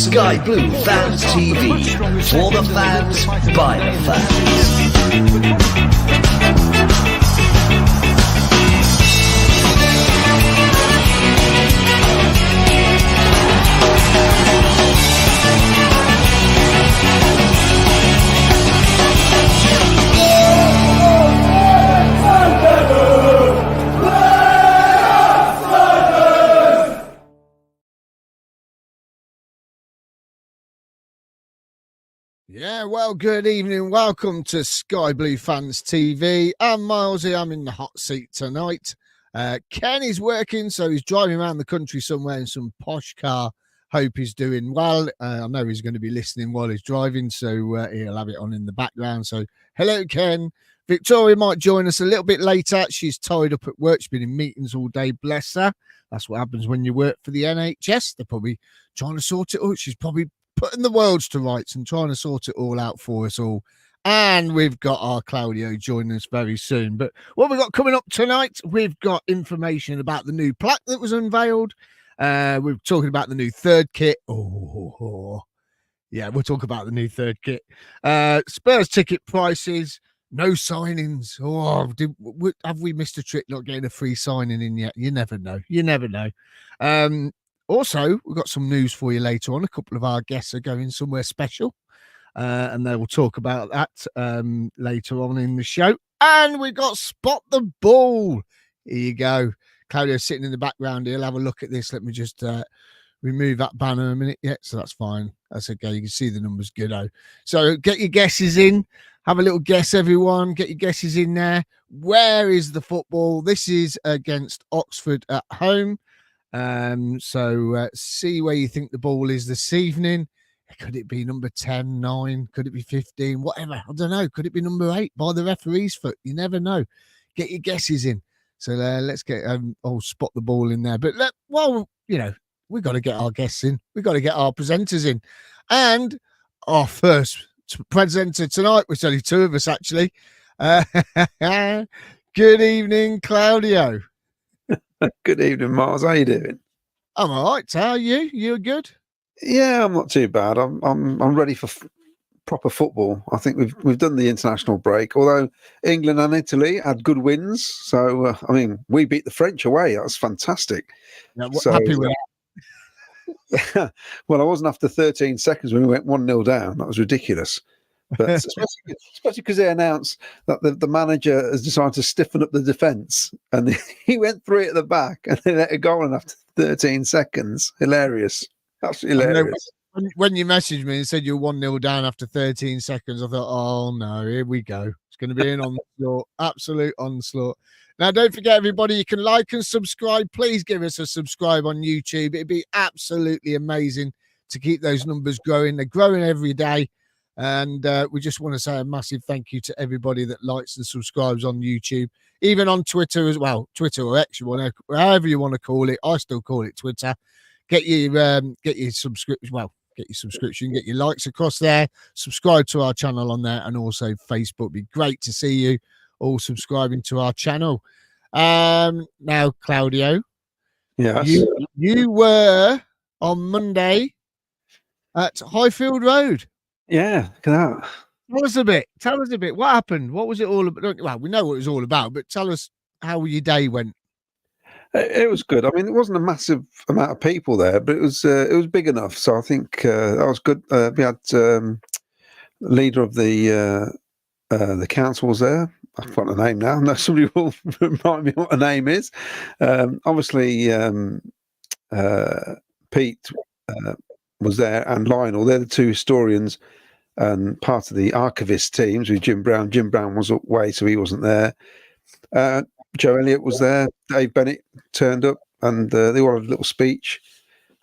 Sky Blue Fans TV. For the fans, by the fans. Yeah, well, good evening. Welcome to Sky Blue Fans TV. I'm Miles here. I'm in the hot seat tonight. Ken is working, so he's driving around the country somewhere in some posh car. Hope he's doing well. I know he's going to be listening while he's driving, so he'll have it on in the background. So, hello, Ken. Victoria might join us a little bit later. She's tied up at work. She's been in meetings all day, bless her. That's what happens when you work for the NHS. They're probably trying to sort it out. She's probably putting the worlds to rights and trying to sort it all out for us all. And we've got our Claudio joining us very soon. But what we've got coming up tonight, we've got information about the new plaque that was unveiled. We're talking about the new third kit. Yeah, we'll talk about the new third kit. Spurs ticket prices, no signings. Have we missed a trick not getting a free signing in yet? You never know. You never know. Also, we've got some news for you later on. A couple of our guests are going somewhere special, and they will talk about that later on in the show. And we've got Spot the Ball. Here you go. Claudio's sitting in the background. He'll have a look at this. Let me just remove that banner a minute. Yeah, so that's fine. That's okay. You can see the numbers good. So get your guesses in. Have a little guess, everyone. Get your guesses in there. Where is the football? This is against Oxford at home. So see where you think the ball is this evening. Could it be number 10, 9? Could it be 15? Whatever. I don't know. Could it be number 8 by the referee's foot? You never know. Get your guesses in. So let's get Spot the Ball in there. But we've got to get our guests in. We've got to get our presenters in. And our first presenter tonight, which only two of us actually. Good evening, Claudio. Good evening, Miles. How you doing? I'm all right. How are you? You're good? Yeah, I'm not too bad. I'm ready for proper football. I think we've done the international break. Although England and Italy had good wins, so we beat the French away. That was fantastic. Yeah, happy with that. Well, I wasn't after 13 seconds when we went 1-0 down. That was ridiculous. But especially because they announced that the manager has decided to stiffen up the defence, and he went 3 at the back and they let it go in after 13 seconds. Hilarious. Absolutely hilarious. When you messaged me and said you're 1-0 down after 13 seconds, I thought, oh no, here we go. It's going to be an onslaught, absolute onslaught. Now, don't forget, everybody, you can like and subscribe. Please give us a subscribe on YouTube. It'd be absolutely amazing to keep those numbers growing. They're growing every day. And we just want to say a massive thank you to everybody that likes and subscribes on YouTube, even on Twitter as well. Twitter or X, however you want to call it. I still call it Twitter. Get your subscription. Well, get your subscription, get your likes across there. Subscribe to our channel on there, and also Facebook. It'd be great to see you all subscribing to our channel. Now, Claudio, yes, you were on Monday at Highfield Road. Yeah, look at that. Tell us a bit. What happened? What was it all about? Well, we know what it was all about, but tell us how your day went. It was good. I mean, it wasn't a massive amount of people there, but it was big enough. So I think that was good. We had leader of the council was there. I've forgotten the name now. No, somebody will remind me what the name is. Obviously, Pete was there, and Lionel. They're the two historians and part of the archivist teams with Jim Brown. Jim Brown was away, so he wasn't there. Joe Elliott was there. Dave Bennett turned up, and they all had a little speech,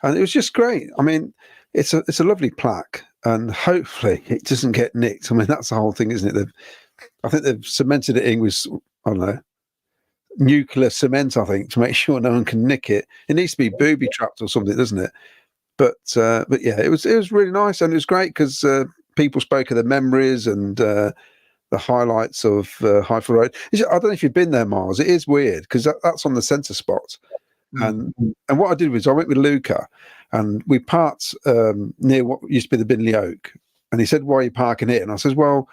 and it was just great. I mean, it's a lovely plaque, and hopefully it doesn't get nicked. I mean, that's the whole thing, isn't it? I think they've cemented it in with, I don't know, nuclear cement, I think, to make sure no one can nick it. It needs to be booby trapped or something, doesn't it? But yeah, it was really nice, and it was great because people spoke of the memories and the highlights of Highfield Road. I don't know if you've been there, Miles. It is weird because that's on the centre spot, And what I did was I went with Luca, and we parked near what used to be the Binley Oak. And he said, "Why are you parking here?" And I says, "Well,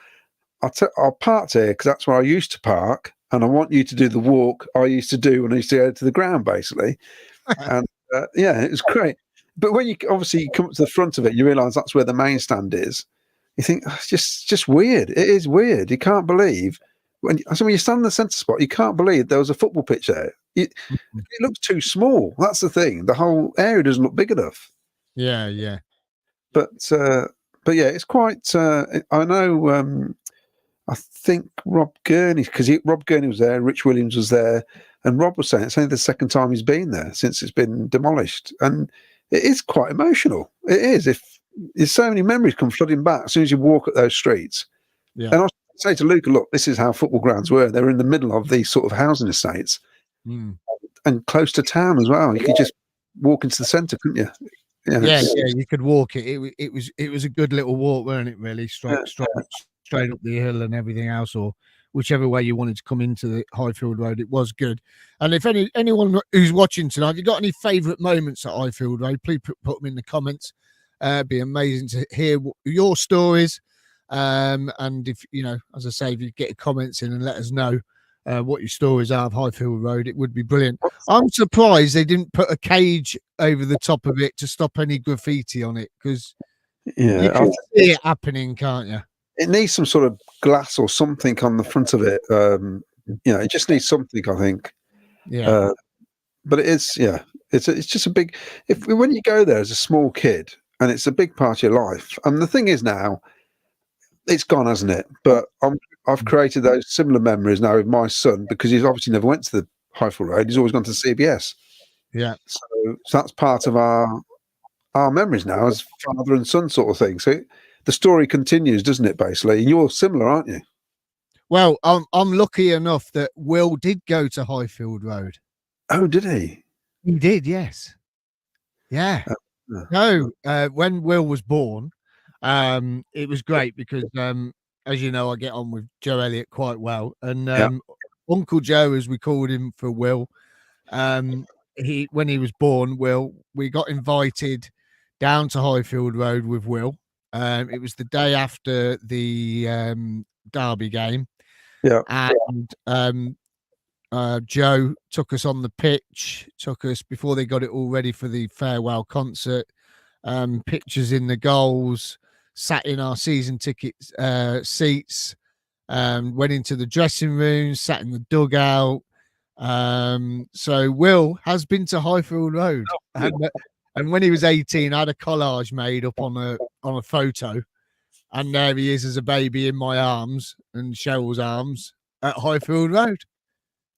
I'll park here because that's where I used to park, and I want you to do the walk I used to do when I used to go to the ground, basically." And yeah, it was great. But when you come up to the front of it, you realise that's where the main stand is. You think, "Oh, it's just weird. It is weird. You can't believe when you stand in the centre spot, you can't believe there was a football pitch there. It looks too small. That's the thing. The whole area doesn't look big enough." Yeah. But yeah, it's quite. I know. I think Rob Gurney, because Rob Gurney was there, Rich Williams was there, and Rob was saying it's only the second time he's been there since it's been demolished, and it is quite emotional. It is. If there's so many memories come flooding back as soon as you walk up those streets. Yeah. And I say to Luca, "Look, this is how football grounds were. They're in the middle of these sort of housing estates, and close to town as well. You could just walk into the centre, couldn't you?" Yeah, you could walk it. It was a good little walk, weren't it? Really straight up the hill and everything else, or whichever way you wanted to come into the Highfield Road. It was good. And if anyone who's watching tonight, you got any favourite moments at Highfield Road, please put them in the comments. It'd be amazing to hear your stories. And if as I say, if you get comments in and let us know what your stories are of Highfield Road, it would be brilliant. I'm surprised they didn't put a cage over the top of it to stop any graffiti on it, because you can see it happening, can't you? It needs some sort of glass or something on the front of it. It just needs something, I think. Yeah. But it is, it's just a big. When you go there as a small kid, and it's a big part of your life. And the thing is now, it's gone, hasn't it? But I've created those similar memories now with my son, because he's obviously never went to the Highfield Road. He's always gone to CBS. Yeah. So that's part of our memories now as father and son sort of thing. So the story continues, doesn't it, basically? And you're similar, aren't you? Well, I'm lucky enough that Will did go to Highfield Road. Oh, did he? He did, yes. Yeah. No, when Will was born, it was great because, as you know, I get on with Joe Elliott quite well. And Uncle Joe, as we called him for Will, when he was born, we got invited down to Highfield Road with Will. It was the day after the Derby game. Yeah. And Joe took us on the pitch, before they got it all ready for the farewell concert, pictures in the goals, sat in our season ticket seats, went into the dressing room, sat in the dugout. So Will has been to Highfield Road. And when he was 18, I had a collage made up on a photo, and there he is as a baby in my arms and Cheryl's arms at Highfield Road.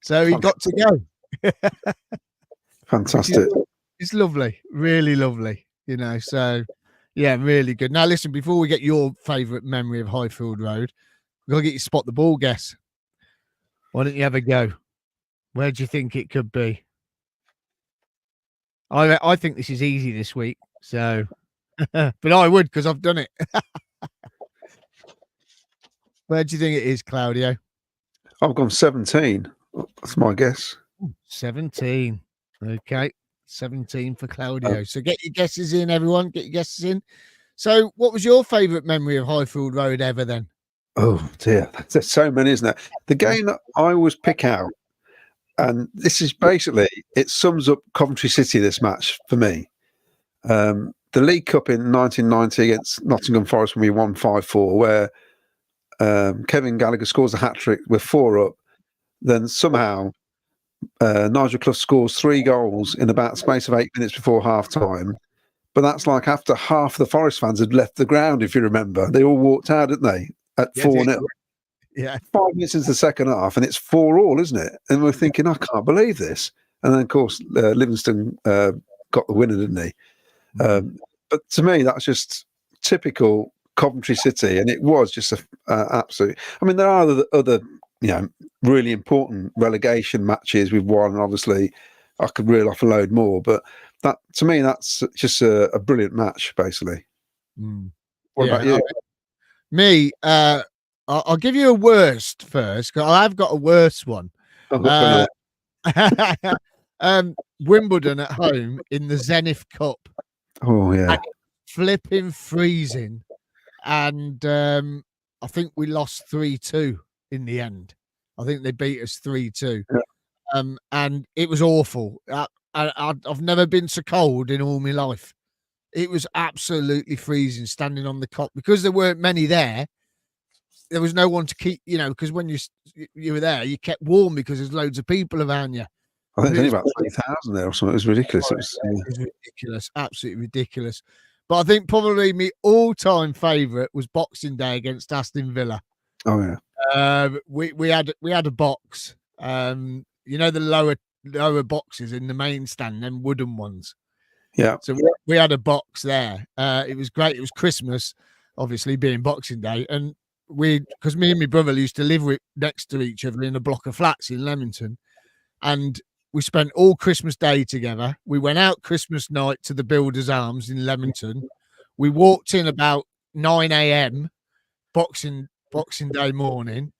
So he got to go. Fantastic. It's lovely, really lovely, so yeah, really good. Now listen, before we get your favourite memory of Highfield Road, we've got to get you spot the ball guess. Why don't you have a go? Where do you think it could be? I think this is easy this week, so but I would, because I've done it. Where do you think it is, Claudio? I've gone 17. That's my guess. 17. Okay. 17 for Claudio. So get your guesses in, everyone. Get your guesses in. So what was your favourite memory of Highfield Road ever then? Oh dear, there's so many, isn't there? The game that I always pick out, and this is basically, it sums up Coventry City, this match for me. The League Cup in 1990 against Nottingham Forest when we won 5-4, where Kevin Gallagher scores a hat-trick with 4 up. Then somehow Nigel Clough scores 3 goals in about the space of 8 minutes before half-time. But that's like after half the Forest fans had left the ground, if you remember. They all walked out, didn't they, at 4-0. Yeah. 5 minutes into the second half, and it's 4-4, isn't it? And we're thinking, I can't believe this. And then, of course, Livingston got the winner, didn't he? But to me, that's just typical Coventry City, and it was just an absolute. I mean, there are other really important relegation matches we've won, and obviously I could reel off a load more, but that, to me, that's just a brilliant match, basically. What about you? Me, I'll give you a worst first, because I've got a worse one. Wimbledon at home in the Zenith Cup. Oh yeah. And flipping freezing. And I think we lost 3-2 in the end. I think they beat us 3-2. Yeah. And it was awful. I've never been so cold in all my life. It was absolutely freezing standing on the cop because there weren't many there. There was no one to keep, because when you were there, you kept warm because there's loads of people around you. I think there's only about 20,000 there or something. It was ridiculous. It was ridiculous, absolutely ridiculous. But I think probably my all-time favourite was Boxing Day against Aston Villa. Oh yeah. We had a box. The lower boxes in the main stand, them wooden ones. Yeah. So we had a box there. It was great. It was Christmas, obviously being Boxing Day, and because me and my brother used to live next to each other in a block of flats in Leamington, and we spent all Christmas Day together. We went out Christmas night to the Builders Arms in Leamington. We walked in about 9 a.m. Boxing Day morning,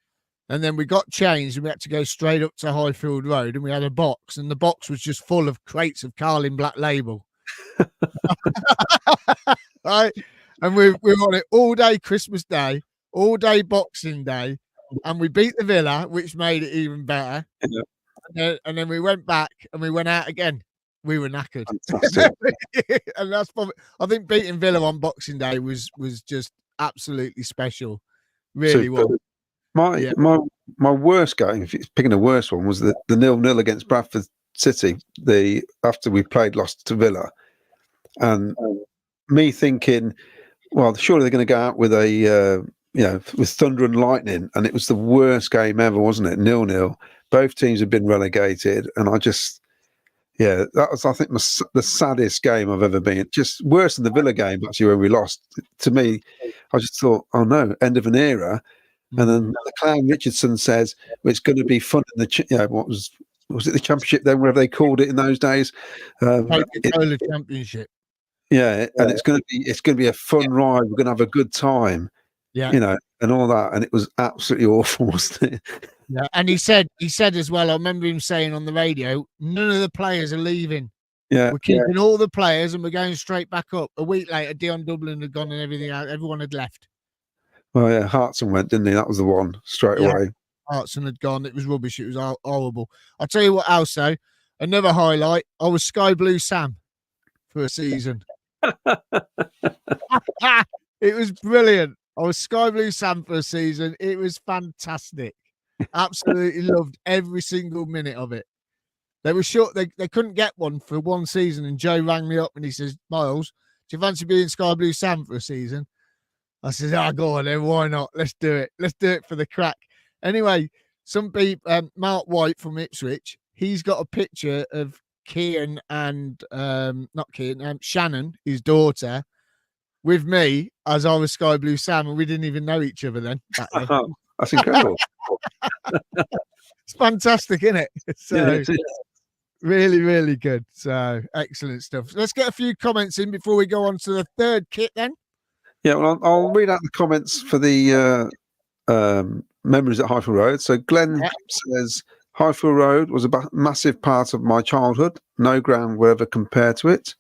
and then we got changed and we had to go straight up to Highfield Road, and we had a box, and the box was just full of crates of Carling Black Label. Right, and we were on it all day Christmas Day, all day Boxing Day, and we beat the Villa, which made it even better. Yeah. And then we went back and we went out again. We were knackered. And that's probably, I think beating Villa on Boxing Day was just absolutely special. Really was. My worst game, if it's picking a worst one, was the 0-0 against Bradford City. After we lost to Villa, and me thinking, well, surely they're going to go out with with thunder and lightning, and it was the worst game ever, wasn't it? 0-0. Both teams have been relegated, and that was, I think, the saddest game I've ever been. Just worse than the Villa game, actually, where we lost. To me, I just thought, oh no, end of an era. And then the clown Richardson says, well, it's going to be fun in the what was it, the Championship then, whatever they called it in those days? The Championship. Yeah, and it's going to be a fun ride. We're going to have a good time. Yeah, and all that, and it was absolutely awful, wasn't it? Yeah, and he said as well, I remember him saying on the radio, none of the players are leaving. Yeah, we're keeping all the players and we're going straight back up. A week later, Dion Dublin had gone and everything out. Everyone had left. Well, yeah, Hartson went, didn't he? That was the one straight away. Hartson had gone. It was rubbish. It was horrible. I'll tell you what else, though. Another highlight. I was Sky Blue Sam for a season. It was brilliant. I was Sky Blue Sam for a season. It was fantastic. Absolutely loved every single minute of it. They were short. They couldn't get one for one season. And Joe rang me up and he says, Miles, do you fancy being Sky Blue Sam for a season? I said, go on then. Why not? Let's do it. Let's do it for the crack. Anyway, some people, Mark White from Ipswich, he's got a picture of Kian and Shannon, his daughter, with me as I was Sky Blue Sam, and we didn't even know each other then. That's incredible. It's fantastic, isn't it? So, yeah, it is. Really, really good. So excellent stuff. Let's get a few comments in before we go on to the third kit then. Yeah, well, I'll read out the comments for the memories at Highfield Road. So Glenn says, Highfield Road was a massive part of my childhood. No ground will ever compare to it.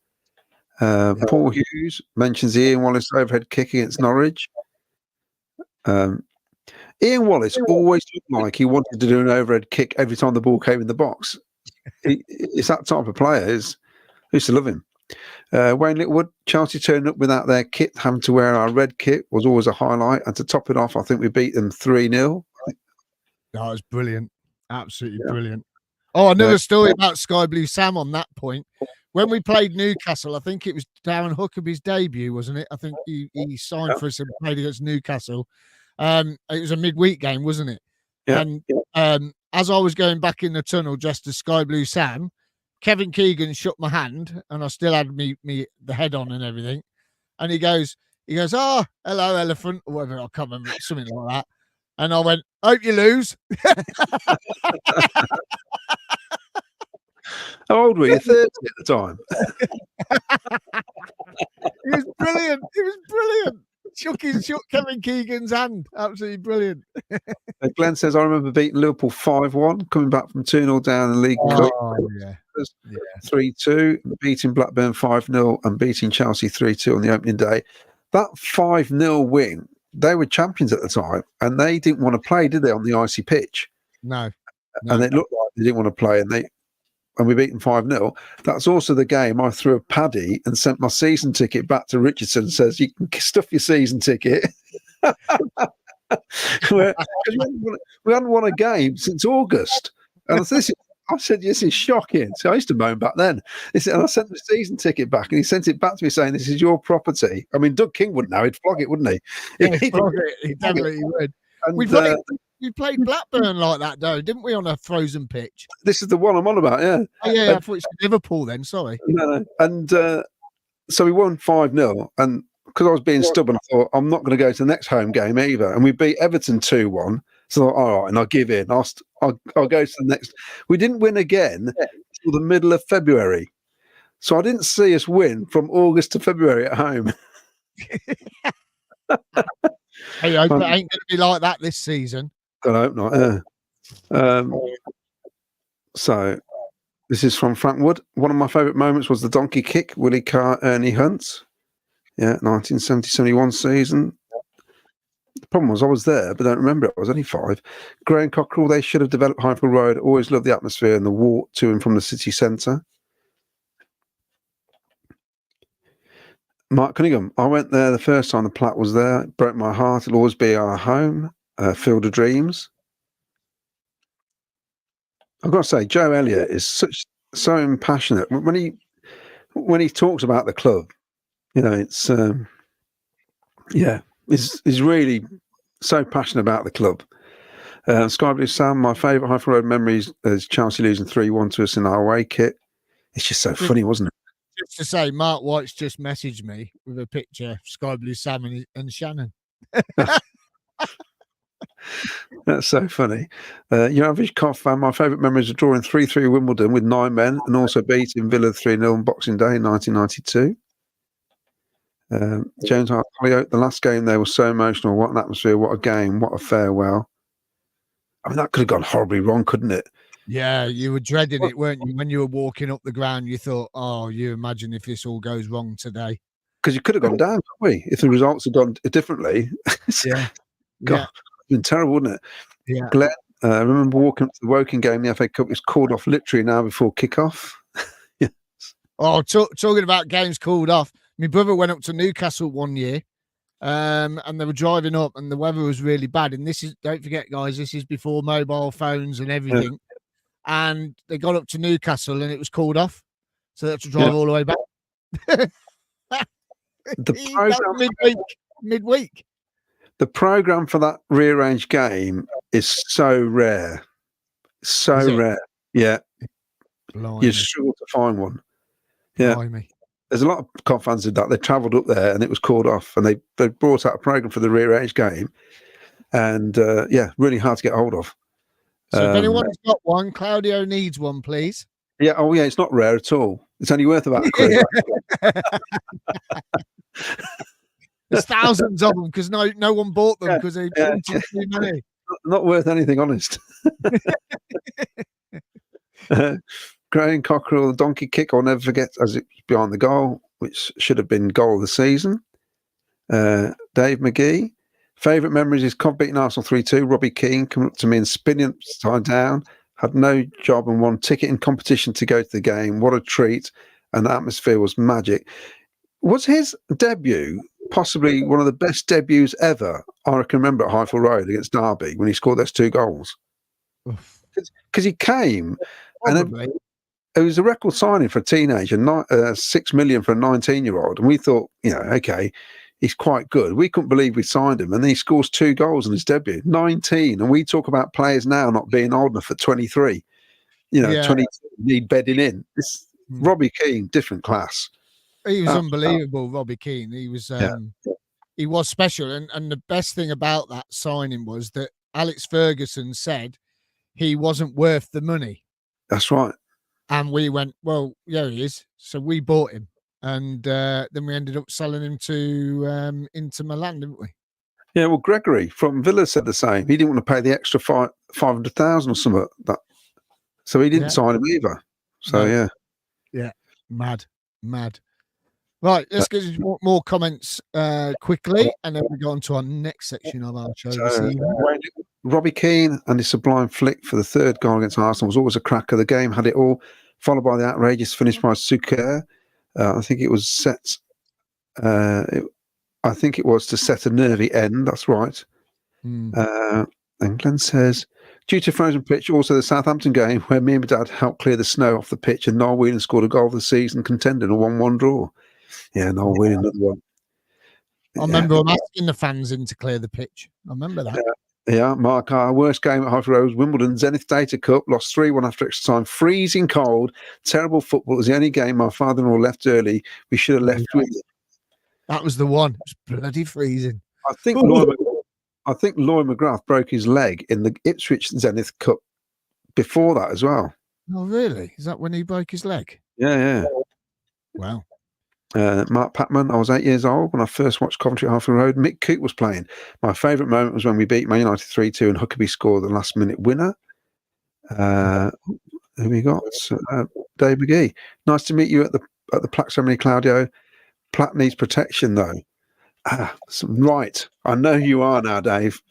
Paul Hughes mentions the Ian Wallace overhead kick against Norwich. Ian Wallace always looked like he wanted to do an overhead kick every time the ball came in the box. It's that type of player. I used to love him. Wayne Littlewood, Chelsea turning up without their kit, having to wear our red kit was always a highlight. And to top it off, I think we beat them 3-0. That was brilliant. Absolutely brilliant. Oh, another story about Sky Blue Sam on that point. When we played Newcastle, I think it was Darren Huckaby's debut, wasn't it? I think he signed for us and played against Newcastle. It was a midweek game, wasn't it? Yeah. And as I was going back in the tunnel dressed as Sky Blue Sam, Kevin Keegan shook my hand and I still had the head on and everything. And he goes, oh, hello, elephant, or whatever, I can't remember, something like that. And I went, hope you lose. How old were you? 30 at the time. It was brilliant. shook Kevin Keegan's hand. Absolutely brilliant. Glenn says, I remember beating Liverpool 5-1, coming back from 2-0 down in the League Cup. Yeah. 3-2, beating Blackburn 5-0 and beating Chelsea 3-2 on the opening day. That 5-0 win, they were champions at the time, and they didn't want to play, did they, on the icy pitch? No. And it looked like they didn't want to play, and we beat them 5-0. That's also the game I threw a paddy and sent my season ticket back to Richardson and says, you can stuff your season ticket. We hadn't won a game since August. And I said, this is shocking. So I used to moan back then. And I sent the season ticket back, and he sent it back to me saying, this is your property. I mean, Doug King wouldn't know. He'd flog it, wouldn't he? Yeah, he definitely would. And, we played Blackburn like that, though, didn't we, on a frozen pitch? This is the one I'm on about, yeah. Oh, yeah, I thought it was Liverpool then, sorry. No. And so we won 5-0, and because I was being stubborn, I thought, I'm not going to go to the next home game either. And we beat Everton 2-1. So I thought, all right, and I'll give in. I'll go to the next. We didn't win again until the middle of February. So I didn't see us win from August to February at home. Hey, I hope it ain't going to be like that this season. I hope not. So this is from Frank Wood. One of my favourite moments was the donkey kick, Willie Carr, Ernie Hunt. Yeah, 1970-71 season. The problem was I was there, but I don't remember it. I was only 5. Graham Cockerell, they should have developed Highfield Road. Always loved the atmosphere and the walk to and from the city centre. Mark Cunningham, I went there the first time the Platt was there. It broke my heart. It'll always be our home. Field of Dreams. I've got to say, Joe Elliott is so impassionate. When he talks about the club, you know, it's he's really so passionate about the club. Sky Blue Sam, my favourite Highfield Road memories is Chelsea losing 3-1 to us in our away kit. It's just so funny, wasn't it? Just to say, Mark White's just messaged me with a picture of Sky Blue Sam and Shannon. That's so funny. Your average Cough fan, my favourite memories of drawing 3-3 Wimbledon with 9 men and also beating Villa 3-0 on Boxing Day in 1992. James Hollyoak, the last game there was so emotional. What an atmosphere, what a game, what a farewell. I mean, that could have gone horribly wrong, couldn't it? Yeah, you were dreading it, weren't you? When you were walking up the ground, you thought, oh, you imagine if this all goes wrong today. Because you could have gone down, couldn't we? If the results had gone differently. Yeah. God, it'd been terrible, wouldn't it? Yeah. Glenn, I remember walking up to the Woking game, the FA Cup was called off literally an hour before kick-off. Yes. Oh, talking about games called off. My brother went up to Newcastle one year, and they were driving up, and the weather was really bad. And this is, don't forget, guys, this is before mobile phones and everything. Yeah. And they got up to Newcastle, and it was called off, so they had to drive all the way back. The program midweek. The program for that rearranged game is so rare, rare. Yeah, Blimey. You struggle to find one. Yeah. Blimey. There's a lot of Cov fans did that. They travelled up there and it was called off, and they brought out a program for the rearranged game, and really hard to get hold of. So if anyone's got one, Claudio needs one, please. Yeah. Oh yeah, it's not rare at all. It's only worth about £1. There's thousands of them because no one bought them because they wanted too many. Not worth anything, honest. Graham Cockerell, the donkey kick, I'll never forget, as it's behind the goal, which should have been goal of the season. Dave McGee, favourite memories is Cov beating Arsenal 3-2. Robbie Keane coming up to me and spinning upside down. Had no job and won ticket in competition to go to the game. What a treat. And the atmosphere was magic. Was his debut possibly one of the best debuts ever? I can remember at Highfield Road against Derby when he scored those 2 goals. Because he came Probably. and it was a record signing for a teenager, $6 million for a 19-year-old. And we thought, okay, he's quite good. We couldn't believe we signed him. And then he scores 2 goals in his debut, 19. And we talk about players now not being old enough at 23. 22 need bedding in. Robbie Keane, different class. He was unbelievable, Robbie Keane. He was he was special. And the best thing about that signing was that Alex Ferguson said he wasn't worth the money. That's right. And we went, well, yeah, he is. So we bought him. and then we ended up selling him to Inter Milan, didn't we? Yeah, well, Gregory from Villa said the same. He didn't want to pay the extra 500,000 or something like that, so he didn't sign him either. So yeah, mad. Right, let's get more comments quickly, and then we go on to our next section of our show this evening. Robbie Keane and his sublime flick for the third goal against Arsenal was always a cracker. The game had it all, followed by the outrageous finish by Suker. I think it was set. I think it was to set a nervy end. That's right. And Glenn says, due to frozen pitch, also the Southampton game where me and my dad helped clear the snow off the pitch, and Noel Whelan scored a goal of the season, contending a 1-1 draw. Yeah, Noel Whelan, another one. I remember I'm asking the fans in to clear the pitch. I remember that. Yeah, Mark, our worst game at Highfield Road was Wimbledon Zenith Data Cup, lost 3-1 after extra time, freezing cold, terrible football. It was the only game my father-in-law left early. We should have left with it. That was the one. It was bloody freezing. I think Lloyd McGrath broke his leg in the Ipswich Zenith Cup before that as well. Oh, really? Is that when he broke his leg? Yeah. Wow. Mark Patman, I was 8 years old when I first watched Coventry at Highfield Road. Mick Coote was playing. My favourite moment was when we beat Man United 3-2 and Huckabee scored the last-minute winner. Who we got? Dave McGee. Nice to meet you at the plaque ceremony, Claudio. Plaque needs protection, though. Right. I know who you are now, Dave.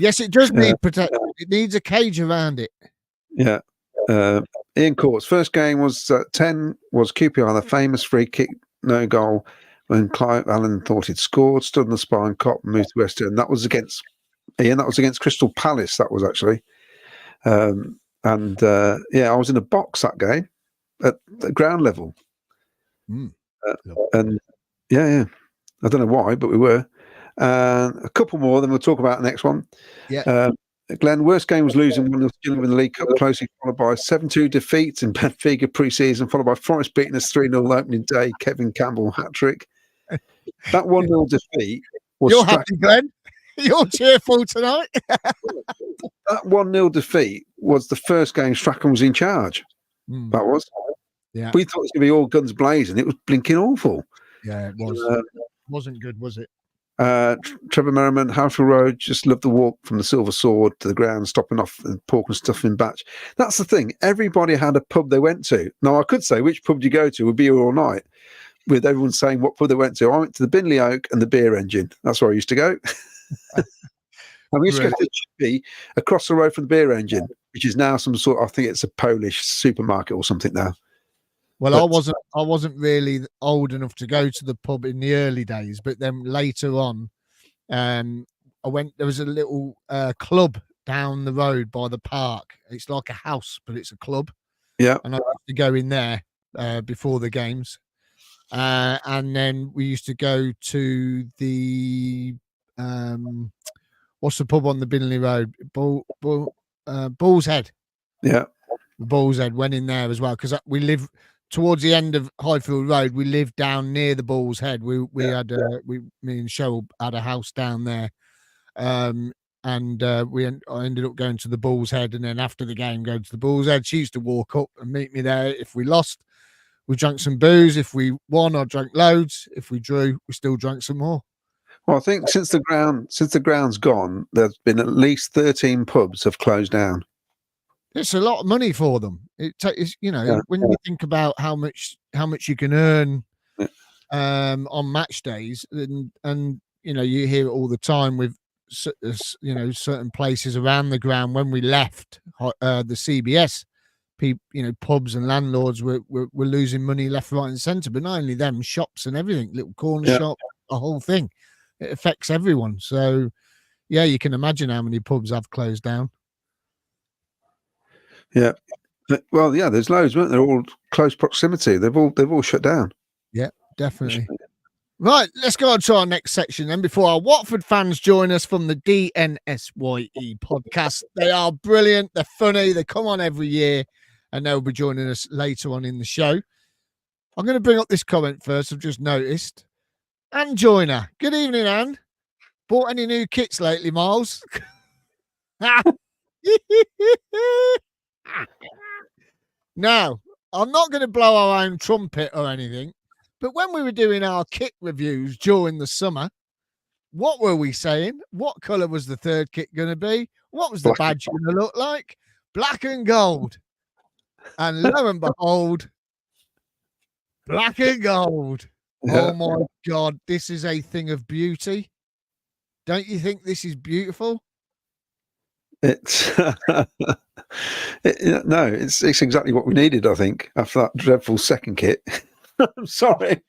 Yes, it does need protection. It needs a cage around it. Yeah. Ian Courts, first game was 10 was QPR, the famous free kick, no goal, when Clive Allen thought he'd scored, stood on the spine, cop, moved to West End. That was against Crystal Palace, that was actually. I was in a box that game at the ground level. And yeah, I don't know why, but we were. A couple more, then we'll talk about the next one. Yeah. Glenn, worst game was losing 1-0 to Gillingham in the League Cup, closely followed by 7-2 defeat in Benfica pre-season, followed by Forest beating us 3-0 opening day, Kevin Campbell hat-trick. That 1-0 defeat was... You're happy, Glenn? You're cheerful tonight? That 1-0 defeat was the first game Strachan was in charge. That was. Yeah. We thought it was going to be all guns blazing. It was blinking awful. Yeah, it was. Wasn't good, was it? Trevor Merriman, Highfield Road, just loved the walk from the Silver Sword to the ground, stopping off and pork and stuff in batch. That's the thing. Everybody had a pub they went to. Now, I could say which pub do you go to would be here all night, with everyone saying what pub they went to. I went to the Binley Oak and the Beer Engine. That's where I used to go. And we used to go to the Chippy across the road from the Beer Engine, which is now some sort of, I think it's a Polish supermarket or something now. Well, I wasn't really old enough to go to the pub in the early days, but then later on, there was a little club down the road by the park. It's like a house, but it's a club. Yeah. And I used to go in there before the games. And then we used to go to the what's the pub on the Binley Road? Bull's Head. Yeah. Bull's Head, went in there as well, because we live towards the end of Highfield Road. We lived down near the Bull's Head. Me and Cheryl had a house down there. I ended up going to the Bull's Head, and then after the game, going to the Bull's Head. She used to walk up and meet me there. If we lost, we drank some booze. If we won, I drank loads. If we drew, we still drank some more. Well, I think since the ground's gone, there's been at least 13 pubs have closed down. It's a lot of money for them. When you think about how much you can earn on match days, and you hear it all the time with certain places around the ground. When we left the CBS, pubs and landlords were losing money left, right, and centre. But not only them, shops and everything, little corner shop, the whole thing. It affects everyone. So, yeah, you can imagine how many pubs have closed down. Yeah. Well, yeah, there's loads, weren't there? All close proximity. They've all shut down. Yeah, definitely. Right, let's go on to our next section then before our Watford fans join us from the DNSYE podcast. They are brilliant. They're funny. They come on every year, and they'll be joining us later on in the show. I'm going to bring up this comment first. I've just noticed. Anne Joyner. Good evening, Anne. Bought any new kits lately, Miles? Now, I'm not going to blow our own trumpet or anything, but when we were doing our kit reviews during the summer, what were we saying? What colour was the third kit going to be? What was the badge going to look like? Black and gold. And lo and behold, black and gold. Yeah. Oh my God, this is a thing of beauty. Don't you think this is beautiful? It's it's exactly what we needed, I think, after that dreadful second kit. I'm sorry.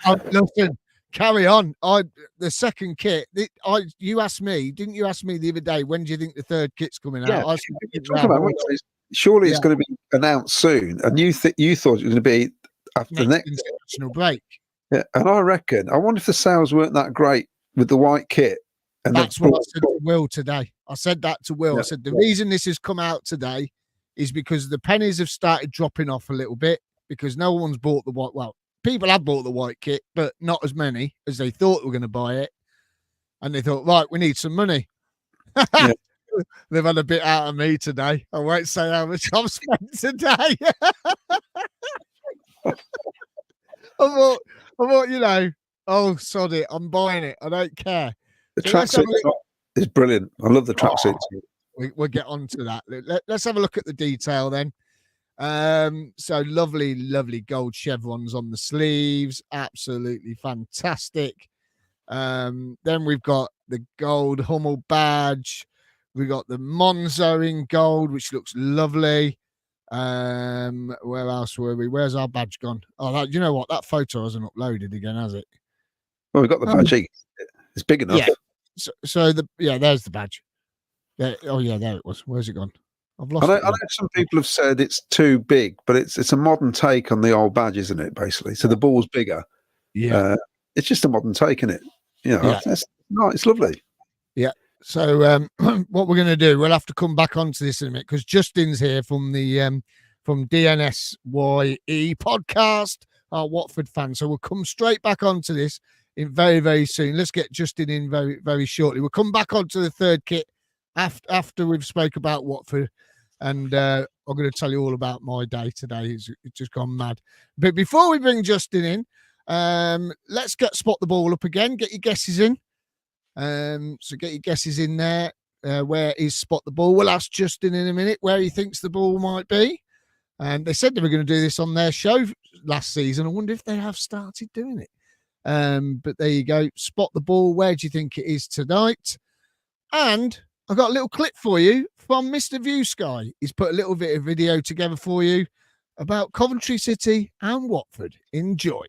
Listen, carry on. The second kit. You asked me, didn't you? Ask me the other day, when do you think the third kit's coming out? I said, surely it's going to be announced soon, and you thought it was going to be after the next international break. Yeah, and I wonder if the sales weren't that great with the white kit. And that's what I said to Will today. I said that to Will. I said the reason this has come out today is because the pennies have started dropping off a little bit because no one's bought the white. Well, people have bought the white kit, but not as many as they thought were going to buy it. And they thought, right, we need some money. Yeah. They've had a bit out of me today. I won't say how much I've spent today. I thought, oh, sod it. I'm buying it. I don't care. The tracksuit is brilliant. I love the tracksuit. We'll get on to that. Let's have a look at the detail then. So lovely gold chevrons on the sleeves. Absolutely fantastic. Then we've got the gold Hummel badge. We got the Monzo in gold, which looks lovely. Where else were we? Where's our badge gone? Oh, you know what? That photo hasn't uploaded again, has it? Well, we've got the badge. It's big enough. Yeah. So there's the badge. There it was. Where's it gone? I've lost it. I know some people have said it's too big, but it's a modern take on the old badge, isn't it? Basically, so the ball's bigger. Yeah, it's just a modern take, isn't it? It's lovely. Yeah. So what we're going to do, we'll have to come back onto this in a minute because Justin's here from the from DNSYE podcast, our Watford fan. So we'll come straight back onto this in very, very soon. Let's get Justin in very, very shortly. We'll come back onto the third kit after we've spoke about Watford, and I'm going to tell you all about my day today. It's just gone mad. But before we bring Justin in, let's spot the ball up again. Get your guesses in. So get your guesses in there. Where is spot the ball? We'll ask Justin in a minute where he thinks the ball might be. And they said they were going to do this on their show last season. I wonder if they have started doing it. But there you go. Spot the ball. Where do you think it is tonight? And I've got a little clip for you from Mr. View Sky. He's put a little bit of video together for you about Coventry City and Watford. Enjoy.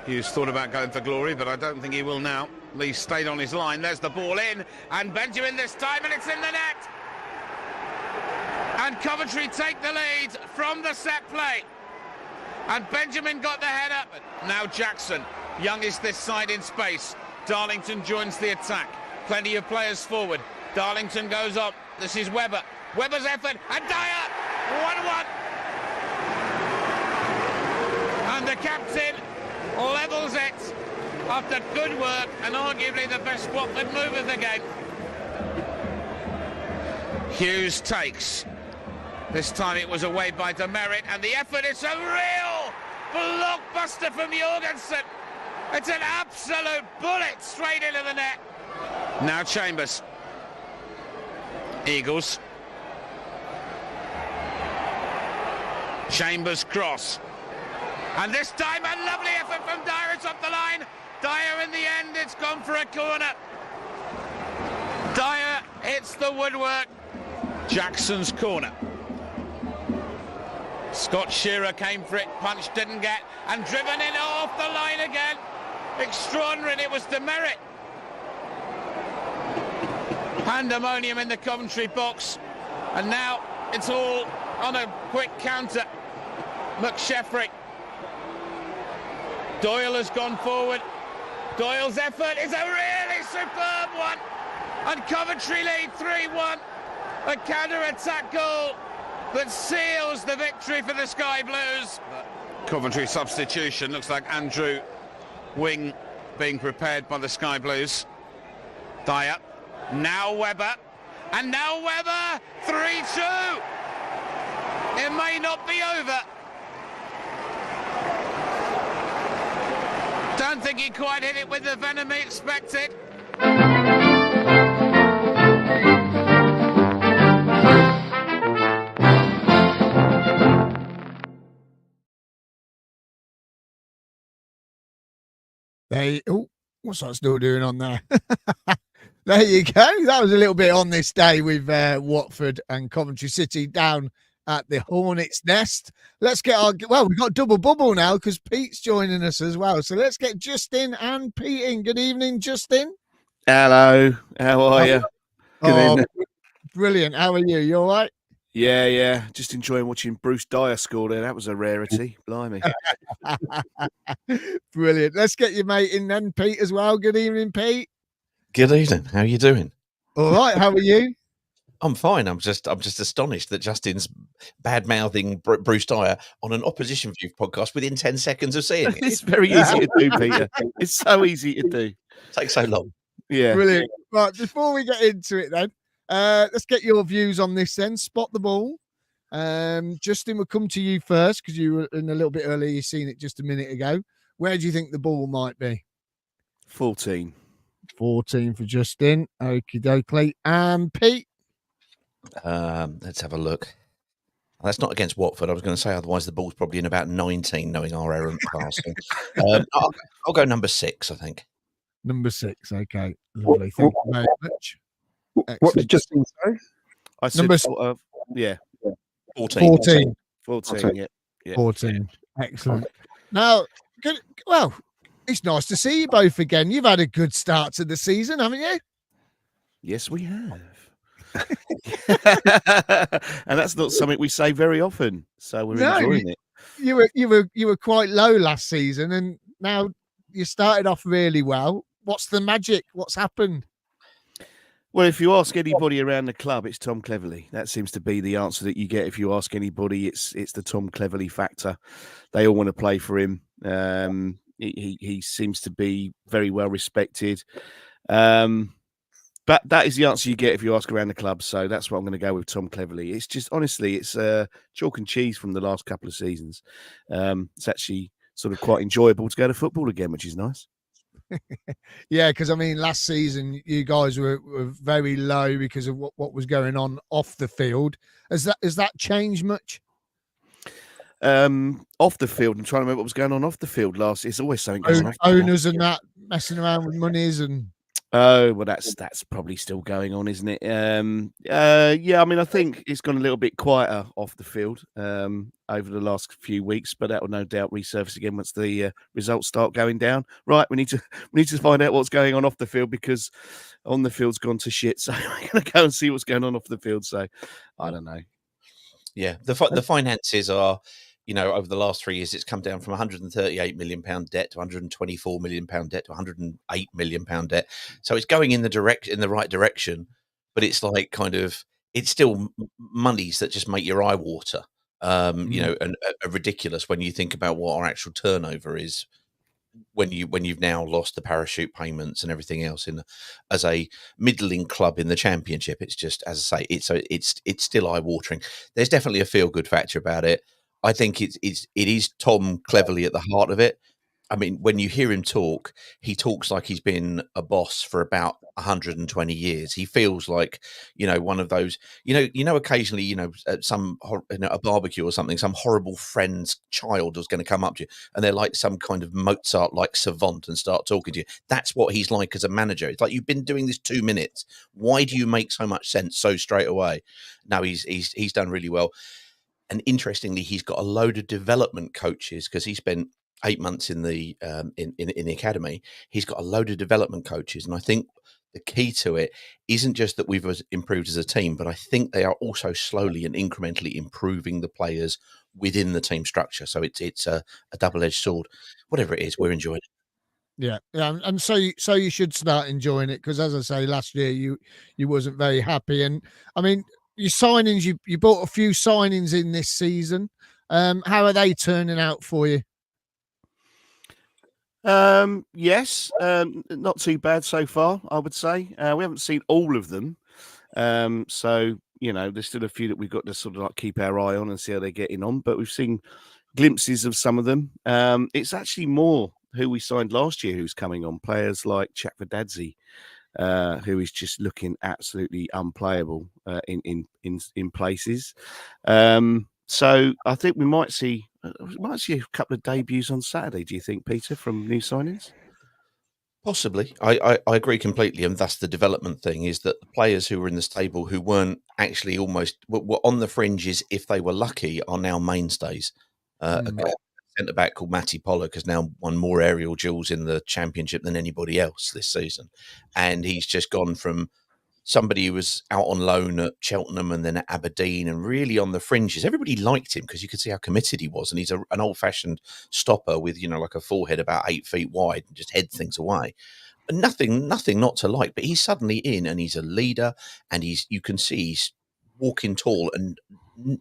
Hughes thought about going for glory, but I don't think he will now. Lee stayed on his line. There's the ball in, and Benjamin this time, and it's in the net. And Coventry take the lead from the set play. And Benjamin got the header. Now Jackson. Young is this side in space. Darlington joins the attack. Plenty of players forward. Darlington goes up. This is Webber. Webber's effort, and Dyer! 1-1. And the captain levels it after good work and arguably the best Watford move of the game. Hughes takes. This time it was away by Demerit, and the effort is a real blockbuster from Jorgensen. It's an absolute bullet straight into the net. Now Chambers. Eagles. Chambers cross. And this time a lovely effort from Dyer. It's up the line. Dyer in the end, it's gone for a corner. Dyer hits the woodwork. Jackson's corner. Scott Shearer came for it, punch didn't get, and driven in off the line again. Extraordinary, it was Demerit. Pandemonium in the Coventry box, and now it's all on a quick counter. McSheffrey. Doyle has gone forward. Doyle's effort is a really superb one, and Coventry lead 3-1. A counter-attack goal that seals the victory for the Sky Blues. Coventry substitution, looks like Andrew Wing being prepared by the Sky Blues. Dyer, now Webber, and now Webber, 3-2. It may not be over. Don't think he quite hit it with the venom he expected. What's that still doing on there? There you go. That was a little bit on this day with Watford and Coventry City down at the Hornets' Nest. Let's get we've got double bubble now because Pete's joining us as well. So let's get Justin and Pete in. Good evening, Justin. Hello. How are you? Good evening. Brilliant. How are you? You all right? Yeah. Just enjoying watching Bruce Dyer score there. That was a rarity. Blimey. Brilliant. Let's get your mate in then, Pete, as well. Good evening, Pete. Good evening. How are you doing? All right. How are you? I'm fine. I'm just astonished that Justin's bad mouthing Bruce Dyer on an opposition view podcast within 10 seconds of seeing it. It's very easy to do, Peter. It's so easy to do. Takes so long. Yeah. Brilliant. Right. Before we get into it, then, let's get your views on this. Then spot the ball. Justin, we'll come to you first because you were in a little bit earlier. You seen it just a minute ago. Where do you think the ball might be? 14. 14 for Justin. Okie dokie. And Pete. Let's have a look. That's not against Watford. I was going to say otherwise the ball's probably in about 19, knowing our errant passing. I'll go number 6, I think. Number 6. Okay. Lovely. Thank you very much. What did Justin say? I said, Number yeah. 14. 14, yeah. 14. Excellent. Now, good. Well, it's nice to see you both again. You've had a good start to the season, haven't you? Yes, we have. And that's not something we say very often. So we're enjoying it. You were quite low last season, and now you started off really well. What's the magic? What's happened? Well, if you ask anybody around the club, it's Tom Cleverley. That seems to be the answer that you get. If you ask anybody, it's the Tom Cleverley factor. They all want to play for him. He seems to be very well respected. But that is the answer you get if you ask around the club. So that's what I'm going to go with, Tom Cleverley. It's just, honestly, it's chalk and cheese from the last couple of seasons. It's actually sort of quite enjoyable to go to football again, which is nice. Yeah, because I mean, last season you guys were very low because of what was going on off the field. Has that changed much? Off the field, I'm trying to remember what was going on off the field last. It's always something going on. Owners and that messing around with monies and. Oh, well, that's probably still going on, isn't it? Yeah, I mean, I think it's gone a little bit quieter off the field over the last few weeks, but that will no doubt resurface again once the results start going down. Right, we need to find out what's going on off the field because on the field's gone to shit. So we're going to go and see what's going on off the field. So I don't know. Yeah, the finances are, over the last 3 years, it's come down from £138 million debt to £124 million debt to £108 million debt. So it's going in the right direction, but it's like it's still monies that just make your eye water. And are ridiculous when you think about what our actual turnover is when you've now lost the parachute payments and everything else as a middling club in the Championship. It's just, as I say, it's still eye watering. There's definitely a feel good factor about it. I think it is Tom Cleverley at the heart of it. I mean, when you hear him talk, he talks like he's been a boss for about 120 years. He feels like, one of those, occasionally, at a barbecue or something, some horrible friend's child was going to come up to you and they're like some kind of Mozart-like savant and start talking to you. That's what he's like as a manager. It's like, you've been doing this 2 minutes. Why do you make so much sense so straight away? No, he's done really well. And interestingly, he's got a load of development coaches because he spent 8 months in the in the academy. He's got a load of development coaches, and I think the key to it isn't just that we've improved as a team, but I think they are also slowly and incrementally improving the players within the team structure. So it's a double-edged sword. Whatever it is, we're enjoying it. Yeah, and so you should start enjoying it because, as I say, last year you wasn't very happy, and I mean. Your signings, you bought a few signings in this season. How are they turning out for you? Yes, not too bad so far, I would say. We haven't seen all of them. So, there's still a few that we've got to sort of like keep our eye on and see how they're getting on. But we've seen glimpses of some of them. It's actually more who we signed last year who's coming on. Players like Chakvedadze, who is just looking absolutely unplayable in places. So I think we might see a couple of debuts on Saturday. Do you think, Peter, from new signings? Possibly. I agree completely. And that's the development thing, is that the players who were in the stable who weren't actually were on the fringes, if they were lucky, are now mainstays. A centre-back called Matty Pollock has now won more aerial duels in the Championship than anybody else this season. And he's just gone from somebody who was out on loan at Cheltenham and then at Aberdeen and really on the fringes. Everybody liked him because you could see how committed he was. And he's an old-fashioned stopper with, like a forehead about 8 feet wide and just head things away. And nothing not to like. But he's suddenly in and he's a leader, and you can see he's walking tall, and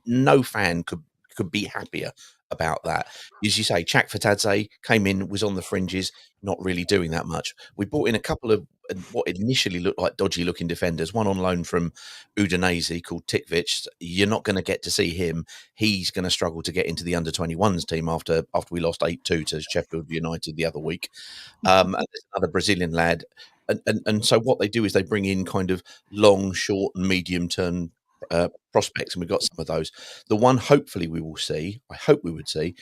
no fan could be happier about that. As you say, Chakvetadze came in, was on the fringes, not really doing that much. We brought in a couple of what initially looked like dodgy looking defenders, one on loan from Udinese called Tikvic. You're not going to get to see him. He's going to struggle to get into the under-21s team after we lost 8-2 to Sheffield United the other week. And there's another Brazilian lad. And so what they do is they bring in kind of long, short and medium term prospects, and we've got some of those. The one hopefully we will see, I hope we would see,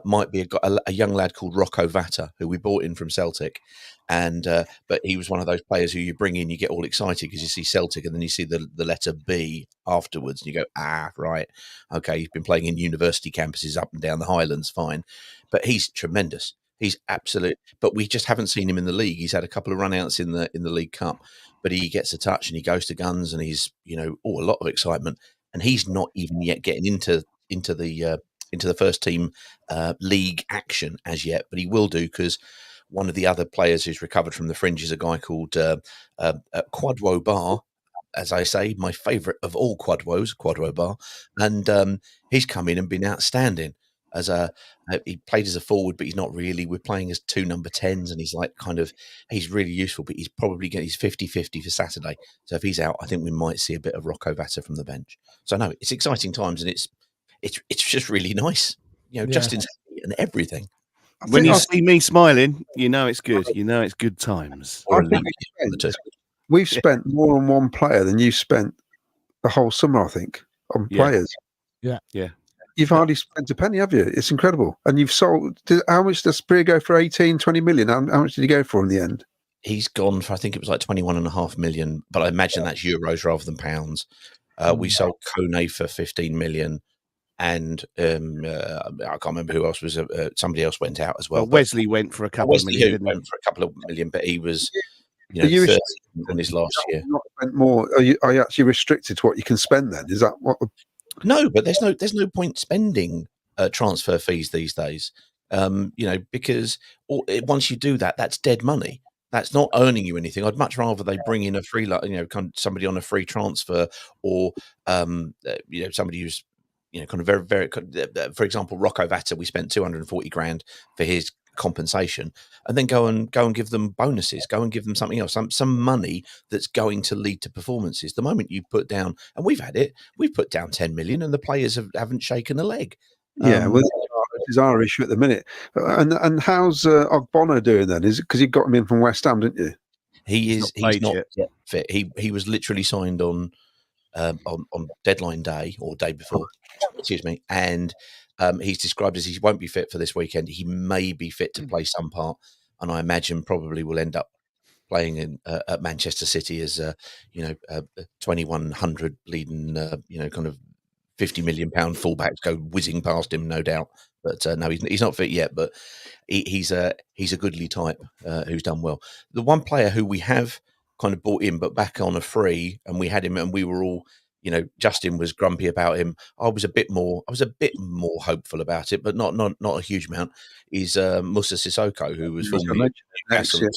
might be a young lad called Rocco Vata, who we bought in from Celtic. And but he was one of those players who you bring in, you get all excited because you see Celtic and then you see the letter B afterwards, and you go, right, okay, he's been playing in university campuses up and down the Highlands, fine. But he's tremendous. He's absolute, but we just haven't seen him in the league. He's had a couple of run-outs in the League Cup, but he gets a touch and he goes to guns, and he's a lot of excitement. And he's not even yet getting into the first team league action as yet, but he will do, because one of the other players who's recovered from the fringe is a guy called Kwadwo Bar, as I say, my favourite of all Kwadwos, Kwadwo Bar, and he's come in and been outstanding. He played as a forward, but he's not really. We're playing as 2 number 10s, and he's he's really useful, but he's probably he's 50-50 for Saturday. So if he's out, I think we might see a bit of Rocco Vata from the bench. So no, it's exciting times, and it's just really nice. Justin's happy and everything. When you see me smiling, it's good. It's good times. We've spent more on one player than you spent the whole summer, I think, on players. Yeah. You've hardly spent a penny, have you? It's incredible. And you've sold. How much does Spear go for? 18-20 million. How much did he go for in the end? He's gone for, I think it was like 21.5 million, but I imagine that's euros rather than pounds. We sold Kone for 15 million. And I can't remember who else was. Somebody else went out as well. Wesley went for a couple of million. Went for a couple of million, but he was 30 in his last year. Not spent more. Are you actually restricted to what you can spend then? Is that what? No, but there's no point spending transfer fees these days. Because once you do that, that's dead money. That's not earning you anything. I'd much rather they bring in a free, somebody on a free transfer, or somebody who's kind of very, very. For example, Rocco Vata, we spent 240 grand for his compensation, and then go and give them bonuses, go and give them something else, some money that's going to lead to performances. The moment you put down, and we've put down 10 million, and the players haven't shaken a leg. Yeah, well, this is our issue at the minute. And how's Ogbono doing then? Is it because you got him in from West Ham, didn't you? He's not yet fit. He was literally signed on deadline day or day before, excuse me, and he's described as he won't be fit for this weekend. He may be fit to play some part, and I imagine probably will end up playing at Manchester City as 2100 bleeding kind of £50 million fullbacks go whizzing past him, no doubt. But no, he's not fit yet. But he's a goodly type who's done well. The one player who we have kind of bought in, but back on a free, and we had him, and we were all, Justin was grumpy about him. I was a bit more hopeful about it, but not a huge amount. Is Musa Sissoko, who was formerly Newcastle.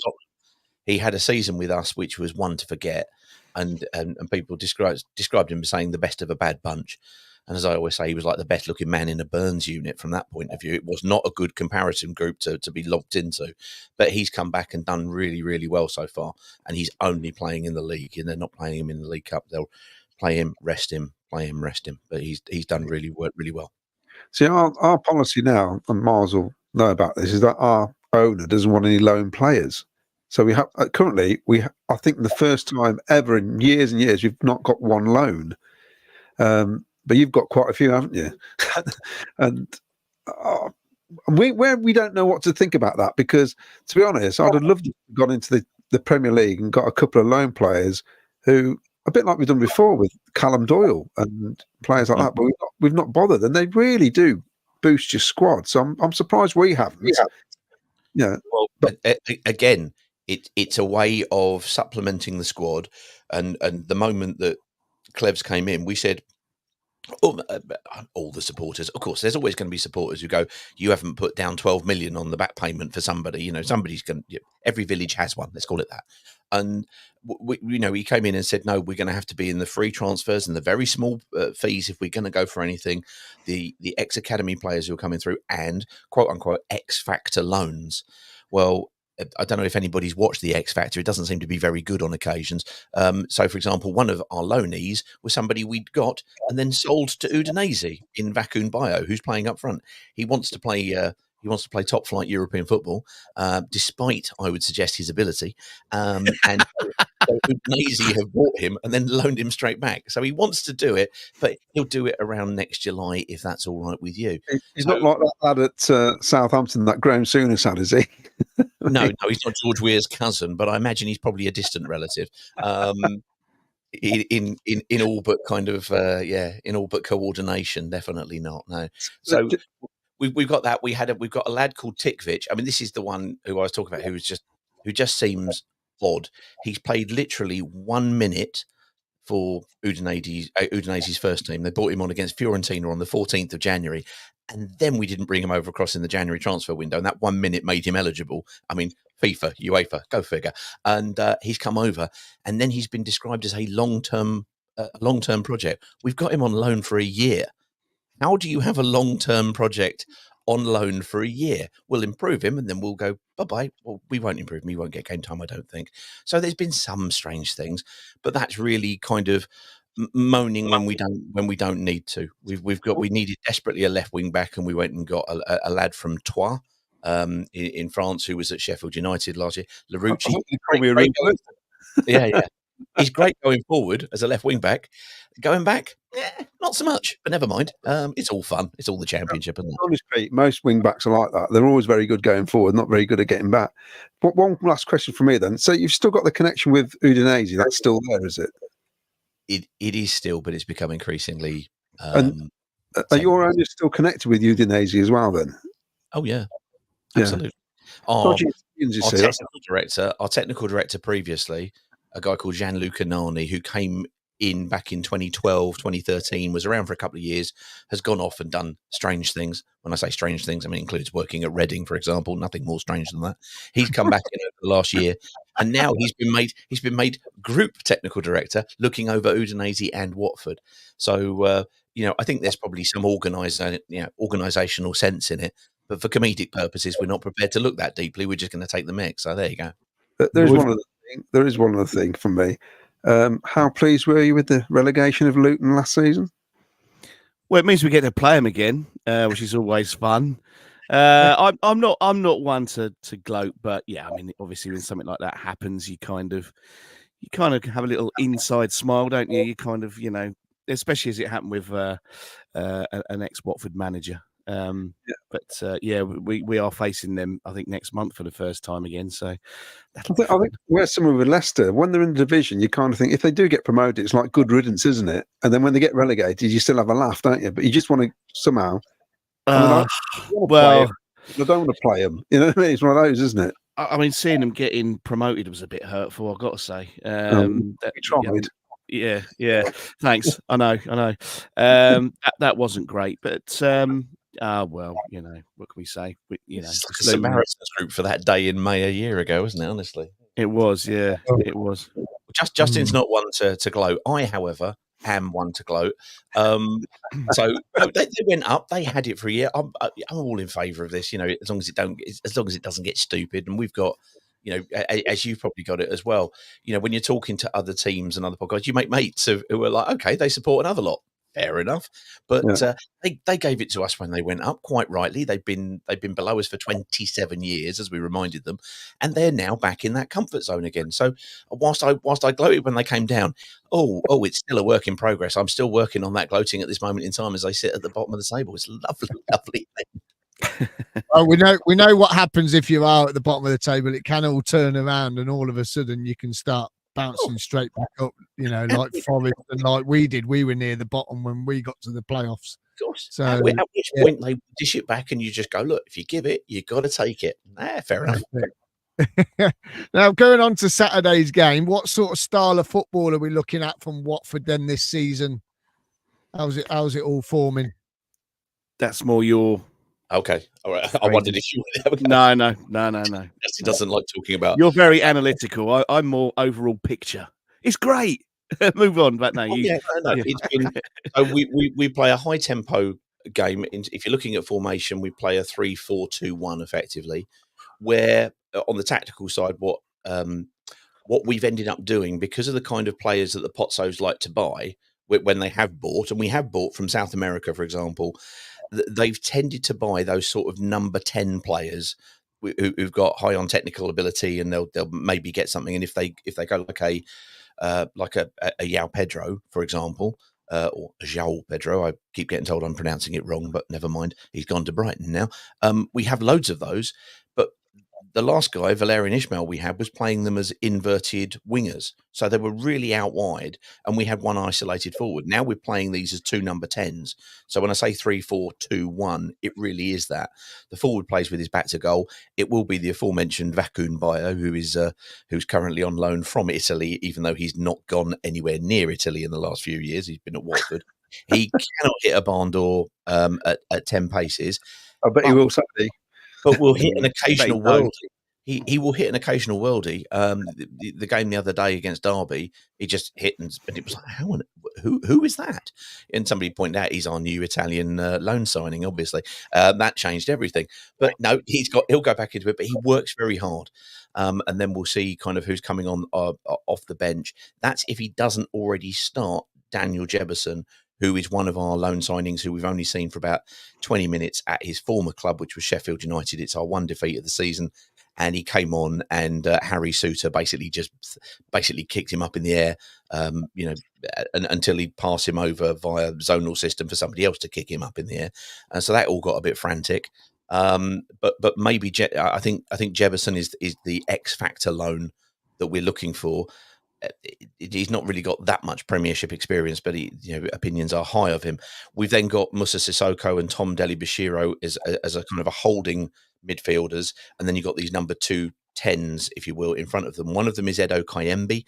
He had a season with us which was one to forget, and people described him as saying the best of a bad bunch. And as I always say, he was like the best looking man in a Burns unit from that point of view. It was not a good comparison group to be locked into, but he's come back and done really, really well so far. And he's only playing in the league, and they're not playing him in the League Cup. They'll play him, rest him, play him, rest him. But he's done really well. See, our policy now, and Miles will know about this, is that our owner doesn't want any loan players. So we have currently, I think the first time ever in years and years, we've not got one loan. But you've got quite a few, haven't you? And we don't know what to think about that, because, to be honest, I'd have loved to have gone into the Premier League and got a couple of loan players who, a bit like we've done before with Callum Doyle and players like that, but we've not bothered, and they really do boost your squad. So I'm surprised we haven't. Yeah. Well, but again, it's a way of supplementing the squad, and the moment that Clevs came in, we said, all the supporters, of course, there's always going to be supporters who go, you haven't put down 12 million on the back payment for somebody. Somebody's going. Every village has one. Let's call it that. And he came in and said, no, we're going to have to be in the free transfers and the very small fees if we're going to go for anything. The ex-academy players who are coming through, and quote unquote X Factor loans. Well, I don't know if anybody's watched the X Factor. It doesn't seem to be very good on occasions. So, for example, one of our loanees was somebody we'd got and then sold to Udinese in Vakun Bio, who's playing up front. He wants to play. He wants to play top flight European football, despite, I would suggest, his ability. And so Udinese have bought him and then loaned him straight back. So he wants to do it, but he'll do it around next July if that's all right with you. He's not like that lad at Southampton that Graham Souness had, is he? No, he's not George Weir's cousin, but I imagine he's probably a distant relative. In all but kind of in all but coordination, definitely not. No. So we've got that. We've got a lad called Tikvic. I mean, this is the one who I was talking about, who just seems odd. He's played literally 1 minute for Udinese's first team. They brought him on against Fiorentina on the 14th of January. And then we didn't bring him over across in the January transfer window. And that 1 minute made him eligible. I mean, FIFA, UEFA, go figure. And he's come over. And then he's been described as a long-term project. We've got him on loan for a year. How do you have a long-term project on loan for a year? We'll improve him and then we'll go, bye-bye. Well, we won't improve him. He won't get game time, I don't think. So there's been some strange things. But that's really kind of moaning when we don't need to. We needed desperately a left wing back, and we went and got a lad from Troyes in France who was at Sheffield United last year. Larouchi, yeah, he's great going forward as a left wing back. Going back, not so much, but never mind. It's all fun. It's all the championship, isn't it? Honestly, most wing backs are like that. They're always very good going forward, not very good at getting back. But one last question for me then. So you've still got the connection with Udinese. That's still there, is it? It is still, but it's become increasingly. And are your owners still connected with Udinese as well then? Oh yeah, absolutely. Our technical director previously, a guy called Gianluca Nani, who came in back in 2012, 2013, was around for a couple of years, has gone off and done strange things. When I say strange things, I mean includes working at Reading, for example. Nothing more strange than that. He's come back in over the last year, and now he's been made group technical director, looking over Udinese and Watford. So I think there's probably some organisational sense in it, but for comedic purposes, we're not prepared to look that deeply. We're just going to take the mix. So there you go. There is one other thing from me. How pleased were you with the relegation of Luton last season? Well, it means we get to play them again, which is always fun. I'm not one to gloat, but yeah, I mean, obviously when something like that happens, you kind of have a little inside smile, don't you? You kind of, especially as it happened with an ex-Watford manager. But we are facing them, I think, next month for the first time again. So I think we're similar with Leicester. When they're in the division, you kind of think if they do get promoted, it's like good riddance, isn't it? And then when they get relegated, you still have a laugh, don't you? But you just want to somehow. I don't want to play them. You know what I mean? It's one of those, isn't it? I mean, seeing them getting promoted was a bit hurtful, I've got to say. We tried. Yeah. Thanks. I know. That wasn't great, but well, what can we say? It's like a Samaritans group for that day in May a year ago, wasn't it? Honestly, it was. Yeah, it was. Justin's not one to gloat. I, however, and one to gloat. So no, they went up. They had it for a year. I'm all in favour of this. As long as it doesn't get stupid, and we've got. As you've probably got it as well. When you're talking to other teams and other podcasts, you make mates who are like, okay, they support another lot. Fair enough, but they gave it to us when they went up. Quite rightly, they've been below us for 27 years, as we reminded them, and they're now back in that comfort zone again. So whilst I gloated when they came down, it's still a work in progress. I'm still working on that gloating at this moment in time as they sit at the bottom of the table. It's lovely, lovely thing. Oh, we know what happens if you are at the bottom of the table. It can all turn around, and all of a sudden you can start bouncing straight back up. Like Forest and like we did. We were near the bottom when we got to the playoffs. Of course. So at which point they dish it back, and you just go, look, if you give it, you got to take it. Fair enough. Now, going on to Saturday's game, what sort of style of football are we looking at from Watford then this season? How's it all forming? That's more your. Okay, all right. I wondered if you would have a No. He doesn't like talking about. You're very analytical. I'm more overall picture. It's great. Move on, but no. It's been. So we play a high tempo game. If you're looking at formation, we play a 3-4-2-1 effectively. Where on the tactical side, what we've ended up doing, because of the kind of players that the Potsos like to buy when they have bought, and we have bought from South America, for example. They've tended to buy those sort of number 10 players who've got high on technical ability, and they'll maybe get something. And if they go like a João Pedro, for example, or João Pedro, I keep getting told I'm pronouncing it wrong, but never mind. He's gone to Brighton now. We have loads of those, but the last guy, Valerian Ismail, we had was playing them as inverted wingers. So they were really out wide, and we had one isolated forward. Now we're playing these as two number 10s. So when I say 3-4-2-1, it really is that. The forward plays with his back to goal. It will be the aforementioned Vacun Bayo, who's currently on loan from Italy, even though he's not gone anywhere near Italy in the last few years. He's been at Watford. He cannot hit a barn door at 10 paces. I bet he will Saturday. But we'll hit an occasional worldie. He will hit an occasional worldie. The game the other day against Derby, he just hit, and it was like, who is that? And somebody pointed out he's our new Italian loan signing. Obviously, that changed everything. But no, he'll go back into it. But he works very hard, and then we'll see kind of who's coming on off the bench. That's if he doesn't already start Daniel Jebison, who is one of our loan signings who we've only seen for about 20 minutes at his former club, which was Sheffield United. It's our one defeat of the season. And he came on, and Harry Suter basically kicked him up in the air, until he'd pass him over via zonal system for somebody else to kick him up in the air. And so that all got a bit frantic. But maybe I think Jebison is the X factor loan that we're looking for. He's not really got that much Premiership experience, but opinions are high of him. We've then got Musa Sissoko and Tom Deli-Bashiro as a kind of a holding midfielders, and then you've got these number 2 10s, if you will, in front of them. One of them is Edo Kayembe,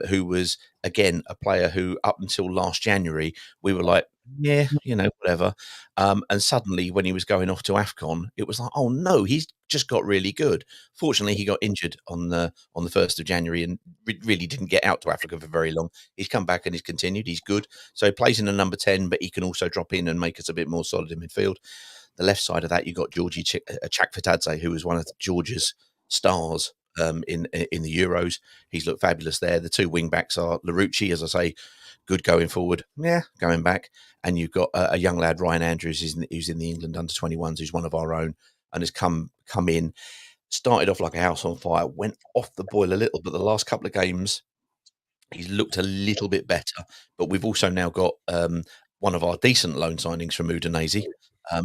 who was, again, a player who up until last January, we were like, yeah, whatever. And suddenly when he was going off to AFCON, it was like, oh no, he's just got really good. Fortunately, he got injured on the 1st of January and really didn't get out to Africa for very long. He's come back and he's continued. He's good. So he plays in a number 10, but he can also drop in and make us a bit more solid in midfield. The left side of that, you've got Georgie Chakvetadze, who was one of Georgia's stars in the Euros. He's looked fabulous there. The 2 wing backs are Larouci, as I say, good going forward, going back. And you've got a young lad, Ryan Andrews, who's in the England under-21s, who's one of our own, and has come in, started off like a house on fire, went off the boil a little, but the last couple of games, he's looked a little bit better. But we've also now got one of our decent loan signings from Udinese.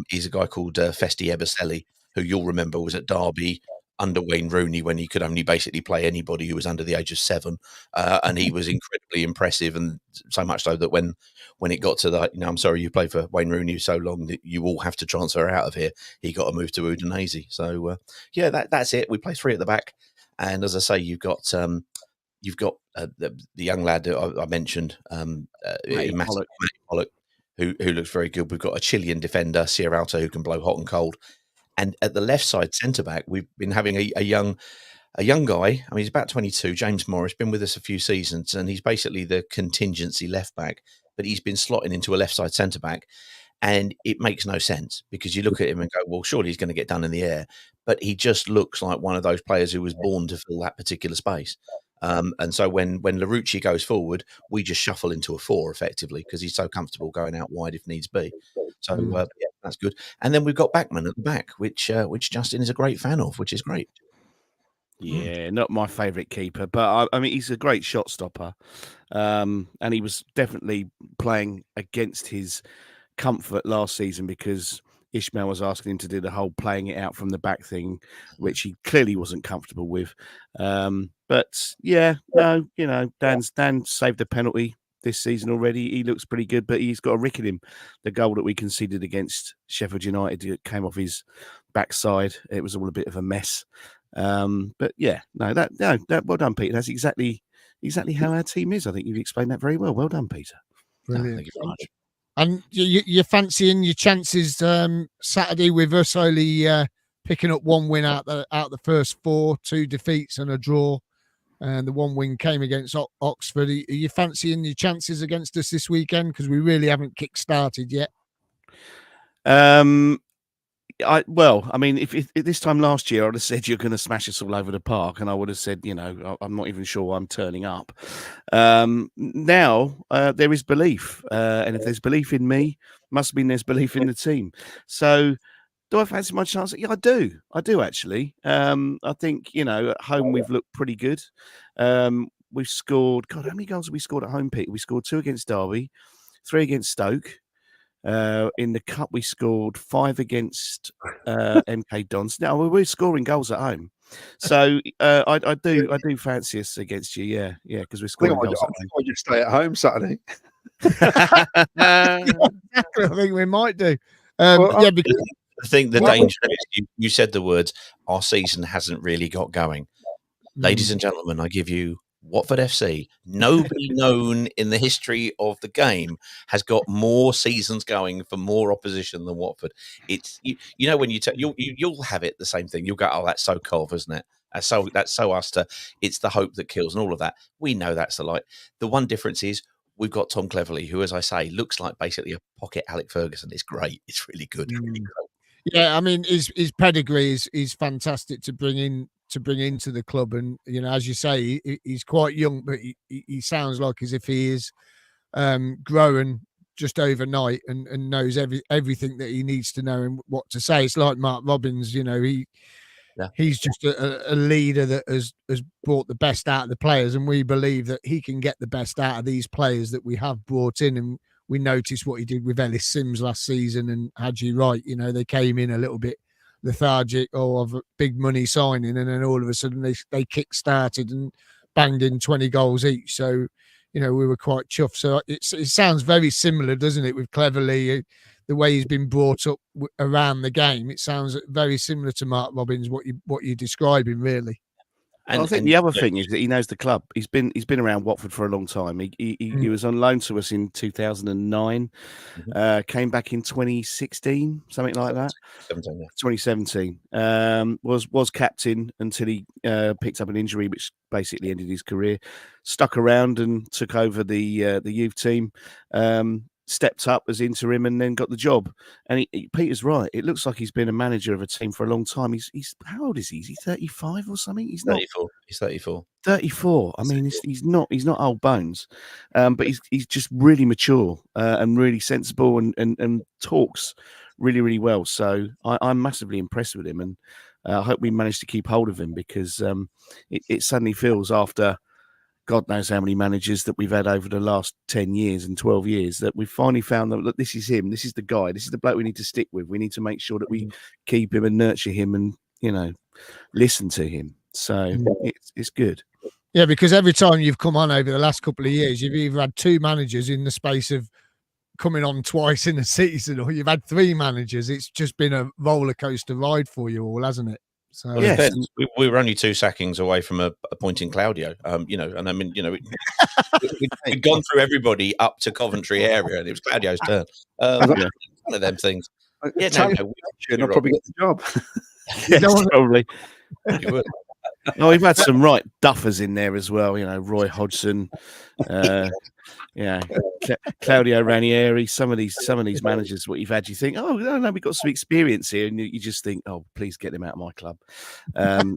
He's a guy called Festi Ebeselli, who you'll remember was at Derby under Wayne Rooney when he could only basically play anybody who was under the age of 7. And he was incredibly impressive, and so much so that when it got to that, I'm sorry, you played for Wayne Rooney so long that you all have to transfer out of here, he got a move to Udinese. So, that's it. We play 3 at the back. And as I say, you've got the young lad that I mentioned, Matty Pollock, who looks very good. We've got a Chilean defender, Sierralta, who can blow hot and cold. And at the left side centre-back, we've been having a young a young guy. I mean, he's about 22, James Morris, been with us a few seasons, and he's basically the contingency left back, but he's been slotting into a left side centre back. And it makes no sense because you look at him and go, well, surely he's going to get done in the air. But he just looks like one of those players who was born to fill that particular space. And so when Larucci goes forward, we just shuffle into a 4 effectively because he's so comfortable going out wide if needs be. So yeah, that's good. And then we've got Backman at the back, which Justin is a great fan of, which is great. Yeah, not my favourite keeper, but I mean he's a great shot stopper, and he was definitely playing against his comfort last season because Ishmael was asking him to do the whole playing it out from the back thing, which he clearly wasn't comfortable with. But yeah, no, Dan saved a penalty this season already. He looks pretty good, but he's got a rick in him. The goal that we conceded against Sheffield United came off his backside. It was all a bit of a mess. But yeah, that well done, Peter. That's exactly how our team is. I think you've explained that very well. Well done, Peter. Brilliant. Thank you very much. And you're fancying your chances Saturday with us only picking up 1 win out the first 4, 2 defeats and a draw, and the 1 win came against Oxford. Are you fancying your chances against us this weekend? Because we really haven't kick-started yet. I mean, if this time last year I'd have said you're going to smash us all over the park, and I would have said, I'm not even sure I'm turning up. Now there is belief, and if there's belief in me, must mean there's belief in the team. So, do I fancy my chance? Yeah, I do actually. I think at home we've looked pretty good. We've scored. God, how many goals have we scored at home, Pete? We scored 2 against Derby, 3 against Stoke. In the cup, we scored 5 against MK Dons. Now we're scoring goals at home, so I do fancy us against you. Yeah, because we're scoring goals at home. I just stay at home Saturday. Exactly, I think we might do. Because I think the danger is you said the words, our season hasn't really got going. Ladies and gentlemen, I give you Watford FC. Nobody known in the history of the game has got more seasons going for more opposition than Watford. It's when you'll have it the same thing. You'll go, oh, that's so Cov, isn't it? That's so us to. It's the hope that kills and all of that. We know that's the light. The one difference is we've got Tom Cleverley, who, as I say, looks like basically a pocket Alec Ferguson. It's great. It's really good. Really good. Yeah, I mean his pedigree is fantastic to bring into the club, and as you say, he's quite young, but he sounds like as if he is growing just overnight and knows everything that he needs to know and what to say. It's like Mark Robbins, he's just a leader that has brought the best out of the players, and we believe that he can get the best out of these players that we have brought in. And we noticed what he did with Ellis Sims last season and Hadji Wright. They came in a little bit lethargic of a big money signing, and then all of a sudden they kick-started and banged in 20 goals each. So, we were quite chuffed. So it sounds very similar, doesn't it, with Cleverley, the way he's been brought up around the game. It sounds very similar to Mark Robbins, what you're describing, really. And I think the other thing is that he knows the club. He's been around Watford for a long time. He was on loan to us in 2009, came back in 2016, something like that. 2017. Was captain until he picked up an injury, which basically ended his career. Stuck around and took over the youth team. Stepped up as interim and then got the job. And Peter's right. It looks like he's been a manager of a team for a long time. He's how old is he? Is he 35 or something? He's 34. He's 34. 34. I mean, he's not old bones, but he's just really mature and really sensible and talks really, really well. So I'm massively impressed with him, and I hope we manage to keep hold of him because it suddenly feels after God knows how many managers that we've had over the last 10 years and 12 years that we've finally found that, look, this is him. This is the guy. This is the bloke we need to stick with. We need to make sure that we keep him and nurture him and, listen to him. So it's good. Yeah, because every time you've come on over the last couple of years, you've either had 2 managers in the space of coming on twice in a season, or you've had 3 managers. It's just been a roller coaster ride for you all, hasn't it? So yes. We were only 2 sackings away from appointing Claudio, and I mean, we'd gone through everybody up to Coventry area, and it was Claudio's turn. One of them things. Yeah, I'll probably get the job. Yes, probably. You would. Oh, we've had some right duffers in there as well. You know, Roy Hodgson, Claudio Ranieri. Some of these managers, what you've had, you think, oh no, we've got some experience here, and you just think, oh, please get them out of my club.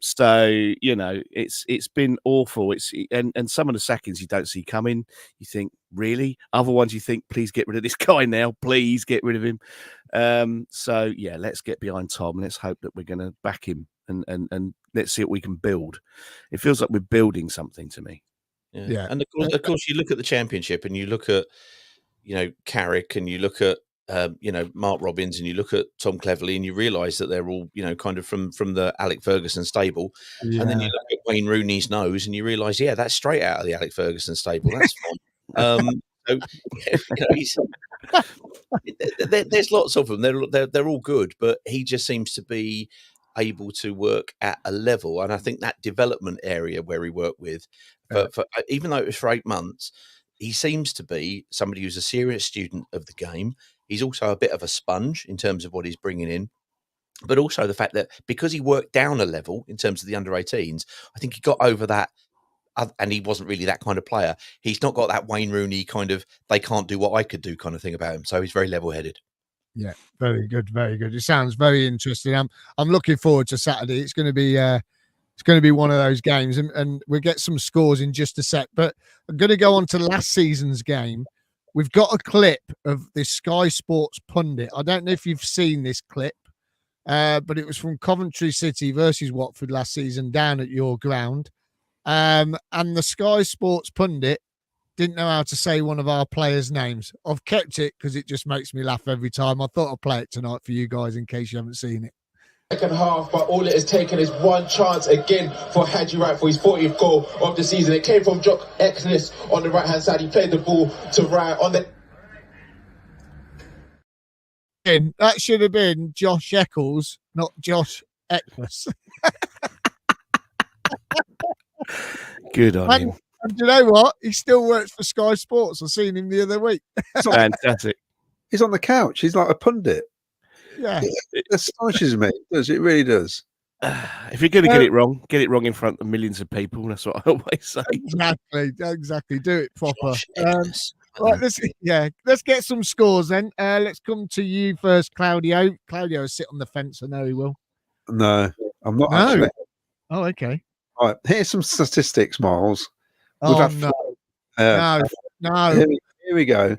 So you know, it's been awful. And some of the sackings you don't see coming. You think, really? Other ones you think, please get rid of this guy now. Please get rid of him. So yeah, let's get behind Tom. Let's hope that we're going to back him. And let's see what we can build. It feels like we're building something to me. Yeah. And of course, you look at the Championship, and you look at, Carrick, and you look at, Mark Robbins, and you look at Tom Cleverley, and you realise that they're all, kind of from the Alec Ferguson stable. Yeah. And then you look at Wayne Rooney's nose, and you realise, yeah, that's straight out of the Alec Ferguson stable. That's fine. There's lots of them. They're all good, but he just seems to be able to work at a level, and I think that development area where he worked with, for even though it was for 8 months, he seems to be somebody who's a serious student of the game. He's also a bit of a sponge in terms of what he's bringing in, but also the fact that because he worked down a level in terms of the under-18s, I think he got over that. And he wasn't really that kind of player. He's not got that Wayne Rooney kind of they can't do what I could do kind of thing about him. So he's very level-headed. Yeah, very good, very good. It sounds very interesting. I'm looking forward to Saturday. It's going to be one of those games, and we'll get some scores in just a sec. But I'm going to go on to last season's game. We've got a clip of this Sky Sports pundit. I don't know if you've seen this clip, but it was from Coventry City versus Watford last season down at your ground. And the Sky Sports pundit didn't know how to say one of our players' names. I've kept it because it just makes me laugh every time. I thought I'd play it tonight for you guys in case you haven't seen it. Second half, but all it has taken is one chance again for Haji Wright for his 40th goal of the season. It came from Jock Exness on the right-hand side. He played the ball to Wright on the... That should have been Josh Eccles, not Josh Exness. Good on him. And do you know what? He still works for Sky Sports. I seen him the other week. Fantastic. He's on the couch. He's like a pundit. Yeah. It astonishes me. It really does. If you're going to get it wrong in front of millions of people. That's what I always say. Exactly. Do it proper. Right, let's get some scores then. Let's come to you first, Claudio. Claudio will sit on the fence. I know he will. No, I'm not actually. Oh, okay. All right, here's some statistics, Miles. No. Here we go.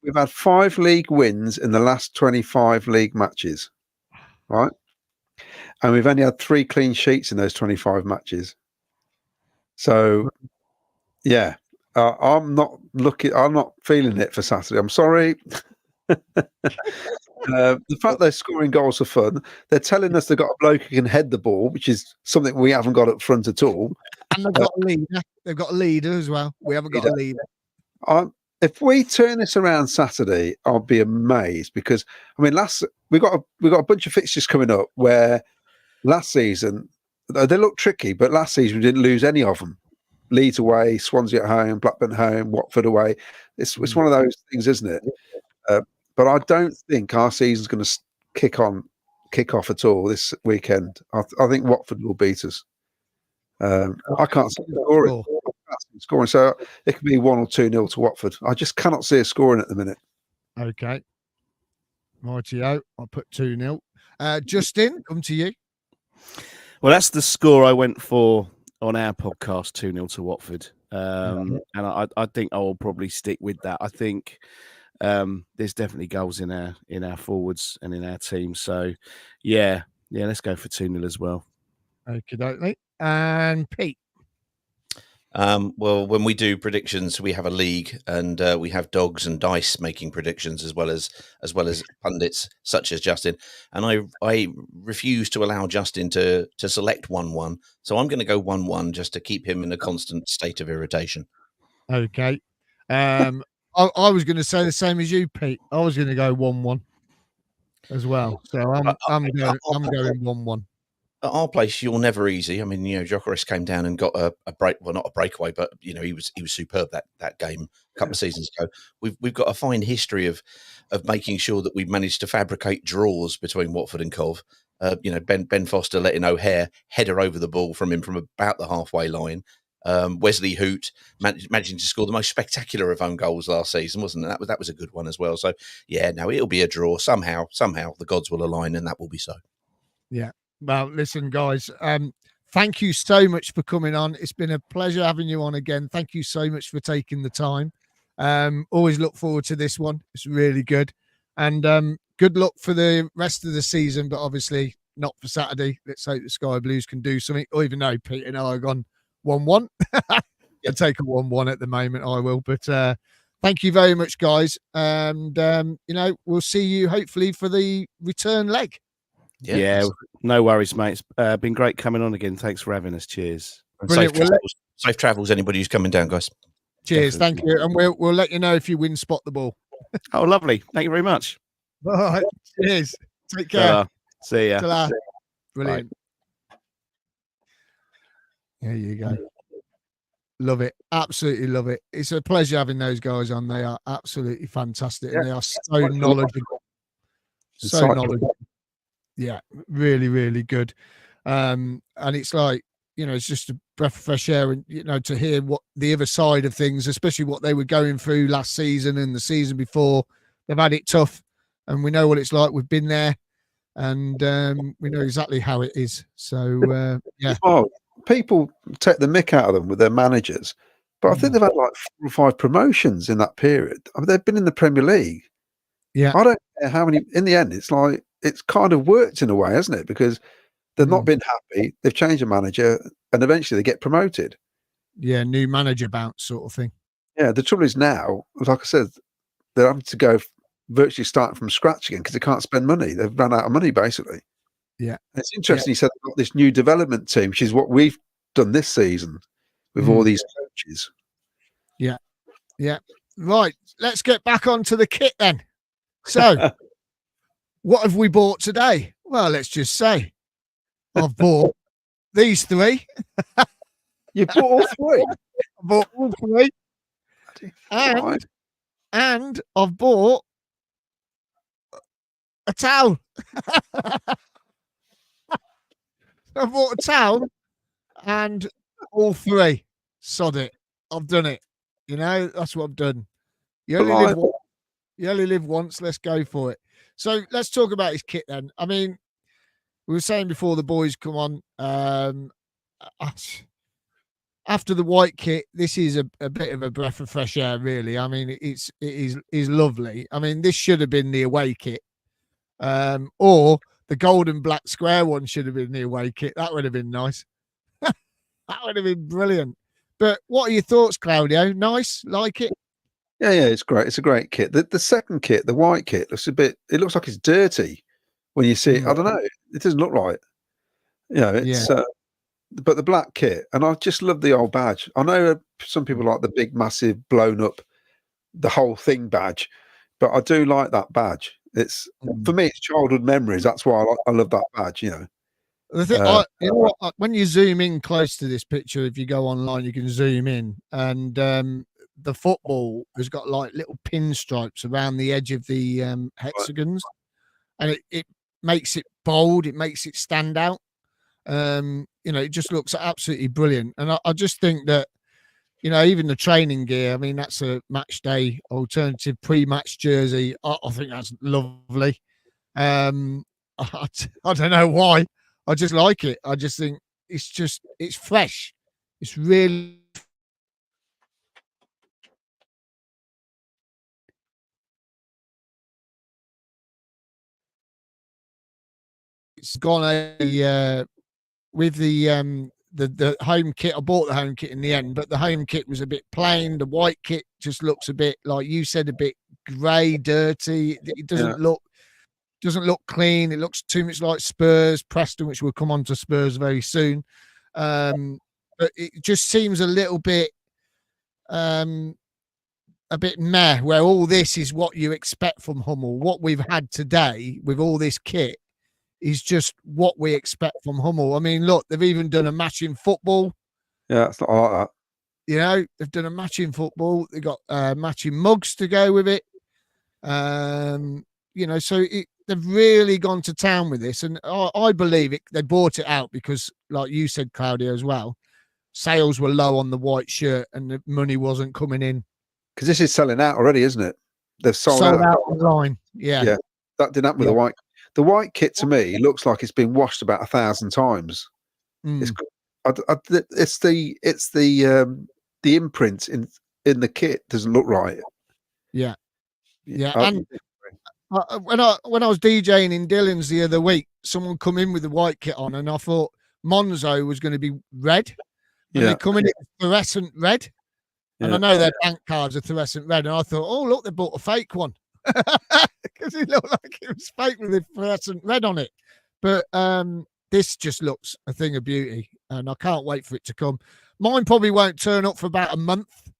We've had 5 league wins in the last 25 league matches, right? And we've only had 3 clean sheets in those 25 matches. So, yeah, I'm not feeling it for Saturday. I'm sorry. The fact they're scoring goals for fun, they're telling us they've got a bloke who can head the ball, which is something we haven't got up front at all. And they've got a leader. They've got a leader as well. We haven't got a leader. If we turn this around Saturday, I'll be amazed because we got a bunch of fixtures coming up where last season they looked tricky, but last season we didn't lose any of them. Leeds away, Swansea at home, Blackburn at home, Watford away. It's one of those things, isn't it? But I don't think our season's going to kick off at all this weekend. I think Watford will beat us. I can't see scoring, so it could be 1 or 2-0 to Watford. I just cannot see us scoring at the minute. Okay. Rightio, I'll put 2-0. Justin, come to you. Well, that's the score I went for on our podcast, 2-0 to Watford. And I think I will probably stick with that. I think there's definitely goals in our forwards and in our team. So, yeah, let's go for 2-0 as well. Okay, and Pete. Well, when we do predictions, we have a league, and we have dogs and dice making predictions as well as pundits such as Justin. And I refuse to allow Justin to select 1-1, so I'm going to go 1-1 just to keep him in a constant state of irritation. Okay. I was going to say the same as you, Pete. I was going to go 1-1 as well. So I'm going 1-1. At our place, you're never easy. I mean, Gyökeres came down and got a break. Well, not a breakaway, but he was superb that game a couple of seasons ago. We've got a fine history of making sure that we've managed to fabricate draws between Watford and Cov. Ben Foster letting O'Hare header over the ball from him from about the halfway line. Wesley Hoot managing to score the most spectacular of own goals last season, wasn't it? That was a good one as well. So yeah, no, it'll be a draw somehow. The gods will align, and that will be so. Yeah. Well, listen, guys. Thank you so much for coming on. It's been a pleasure having you on again. Thank you so much for taking the time. Always look forward to this one. It's really good. And good luck for the rest of the season, but obviously not for Saturday. Let's hope the Sky Blues can do something. Or even though Pete and I have gone 1-1. I'll take a 1-1 at the moment, I will. But thank you very much, guys. And, we'll see you hopefully for the return leg. Yeah, no worries, mate. It's been great coming on again. Thanks for having us. Cheers. And safe travels, anybody who's coming down, guys. Cheers. Definitely. Thank you. And we'll let you know if you win Spot the Ball. Oh, lovely. Thank you very much. All right. Cheers. Take care. Ta-ra. See ya. Ta-ra. Brilliant. There you go. Love it. Absolutely love it. It's a pleasure having those guys on. They are absolutely fantastic. And they are so knowledgeable. So knowledgeable. Yeah, really, really good. And it's like, it's just a breath of fresh air, and to hear what the other side of things, especially what they were going through last season and the season before. They've had it tough, and we know what it's like. We've been there, and we know exactly how it is. So yeah. Well, people take the mick out of them with their managers, but I think they've had like 4 or 5 promotions in that period. I mean, they've been in the Premier League. Yeah, I don't care how many. In the end, it's like it's kind of worked in a way, hasn't it? Because they've not been happy. They've changed a manager, and eventually they get promoted. Yeah, new manager bounce sort of thing. Yeah, the trouble is now, like I said, they're having to go virtually starting from scratch again because they can't spend money. They've run out of money, basically. Yeah. And it's interesting. You said they've got this new development team, which is what we've done this season with all these coaches. Yeah. Yeah. Right. Let's get back onto the kit then. So, what have we bought today? Well, let's just say I've bought these 3. You bought all 3? I bought all 3. And I've bought a towel. I bought a towel and all 3. Sod it. I've done it. That's what I've done. You only live once. Let's go for it. So let's talk about his kit then. I mean, we were saying before the boys come on, after the white kit, this is a bit of a breath of fresh air, really. I mean, it is lovely. I mean, this should have been the away kit, or the gold and black square one should have been the away kit. That would have been nice. That would have been brilliant. But what are your thoughts, Claudio? Nice, like it? Yeah, it's great. It's a great kit. The second kit, the white kit, it looks like it's dirty when you see it. I don't know. It doesn't look right. It's but the black kit, and I just love the old badge. I know some people like the big, massive, blown up, the whole thing badge, but I do like that badge. It's for me, it's childhood memories. That's why I love that badge. The thing, when you zoom in close to this picture, if you go online, you can zoom in, and the football has got like little pinstripes around the edge of the hexagons, and it makes it bold. It makes it stand out. It just looks absolutely brilliant. And I just think that, even the training gear, I mean, that's a match day alternative pre-match jersey. I think that's lovely. I don't know why. I just like it. I just think it's fresh. It's really it's gone with the home kit. I bought the home kit in the end, but the home kit was a bit plain. The white kit just looks a bit, like you said, a bit grey, dirty. It doesn't look clean. It looks too much like Spurs, Preston, which will come on to Spurs very soon. But it just seems a little bit meh, where all this is what you expect from Hummel. What we've had today with all this kit is just what we expect from Hummel. I mean, look, they've even done a match in football. Yeah, I like that. They've done a match in football. They've got matching mugs to go with it. So they've really gone to town with this, and I believe it. They bought it out because, like you said, Claudio, as well, sales were low on the white shirt, and the money wasn't coming in. Because this is selling out already, isn't it? They've sold Sold out. out online. Yeah. Yeah, that didn't happen with the white. The white kit to me looks like it's been washed about 1,000 times. Mm. It's the imprint in the kit doesn't look right. Yeah. And when I was DJing in Dillon's the other week, someone come in with the white kit on, and I thought Monzo was going to be red, and they come in fluorescent red. And I know their bank cards are fluorescent red, and I thought, oh look, they bought a fake one because it looked like it was fake with the fluorescent red on it. But this just looks a thing of beauty, and I can't wait for it to come. Mine probably won't turn up for about a month,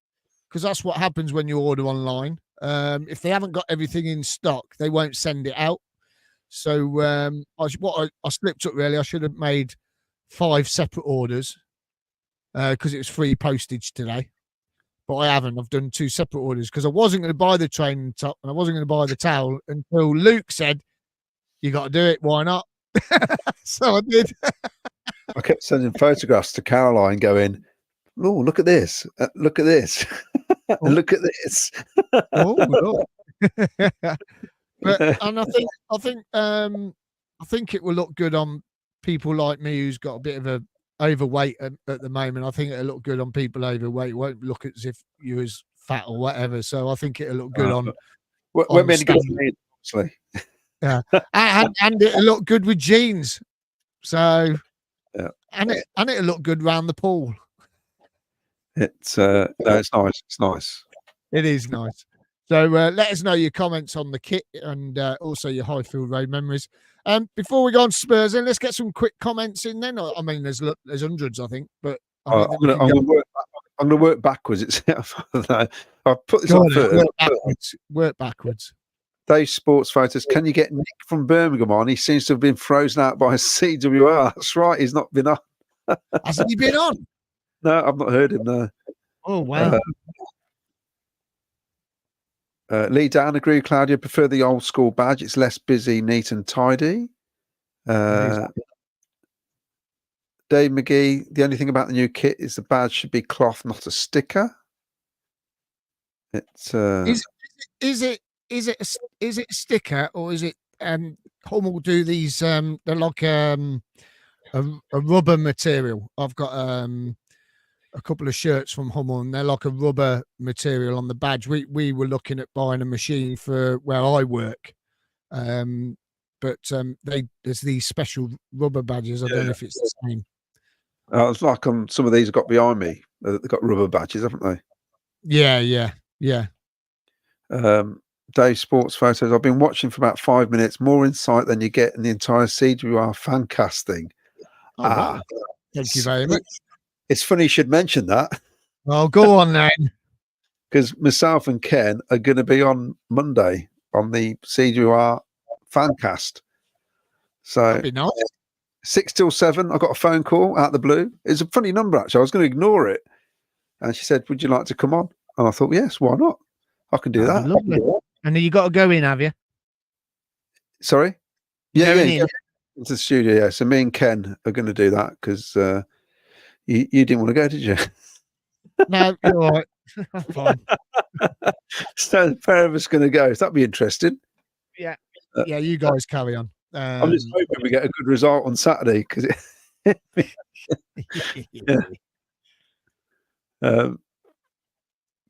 because that's what happens when you order online. If they haven't got everything in stock, they won't send it out. So I slipped up really. I should have made 5 separate orders because it was free postage today. But I haven't. I've done 2 separate orders because I wasn't going to buy the training top and I wasn't going to buy the towel until Luke said, "You got to do it. Why not?" So I did. I kept sending photographs to Caroline, going, "Oh, look at this! Look at this! Look at this!" Oh, but and I think it will look good on people like me who's got a bit of a overweight at the moment. I think it'll look good on people overweight. It won't look as if you're as fat or whatever. So I think it'll look good on. We're meant to go to obviously. Yeah, and it'll look good with jeans. So, and it'll look good round the pool. It's no, it's nice. It's nice. It is nice. So let us know your comments on the kit and also your Highfield Road memories. Before we go on Spurs, then let's get some quick comments in. Then I mean, there's hundreds, I think, but I'm going to work backwards. It's I'll put this on first. Work backwards. Dave Sports Photos. Can you get Nick from Birmingham on? He seems to have been frozen out by CWR. That's right. He's not been on. Hasn't he been on? No, I've not heard him. No. Oh wow. Lee Dan, agree, Claudia. Prefer the old school badge. It's less busy, neat, and tidy. Dave McGee, the only thing about the new kit is the badge should be cloth, not a sticker. It's is it a sticker, or is it Hummel do these they're like a rubber material. I've got a couple of shirts from Hummel, and they're like a rubber material on the badge. We were looking at buying a machine for where I work, but there's these special rubber badges. I don't know if it's the same. It's like some of these have got behind me. They've got rubber badges, haven't they? Yeah. Dave Sports Photos. I've been watching for about 5 minutes. More insight than you get in the entire CWR fan casting. Wow. Thank you very much. It's funny you should mention that. Well, go on then. Because myself and Ken are going to be on Monday on the CWR Fancast. So that'd be nice. 6 till 7. I got a phone call out of the blue. It's a funny number, actually. I was going to ignore it. And she said, "Would you like to come on?" And I thought, yes, why not? I can do that. Lovely. And you got to go in, have you? Sorry? Yeah. In. Into the studio, yeah. So me and Ken are going to do that because you didn't want to go, did you? No, you're all right. Fine. So the pair of us going to go. That'd be interesting. Yeah. Yeah, you guys carry on. I'm just hoping we get a good result on Saturday because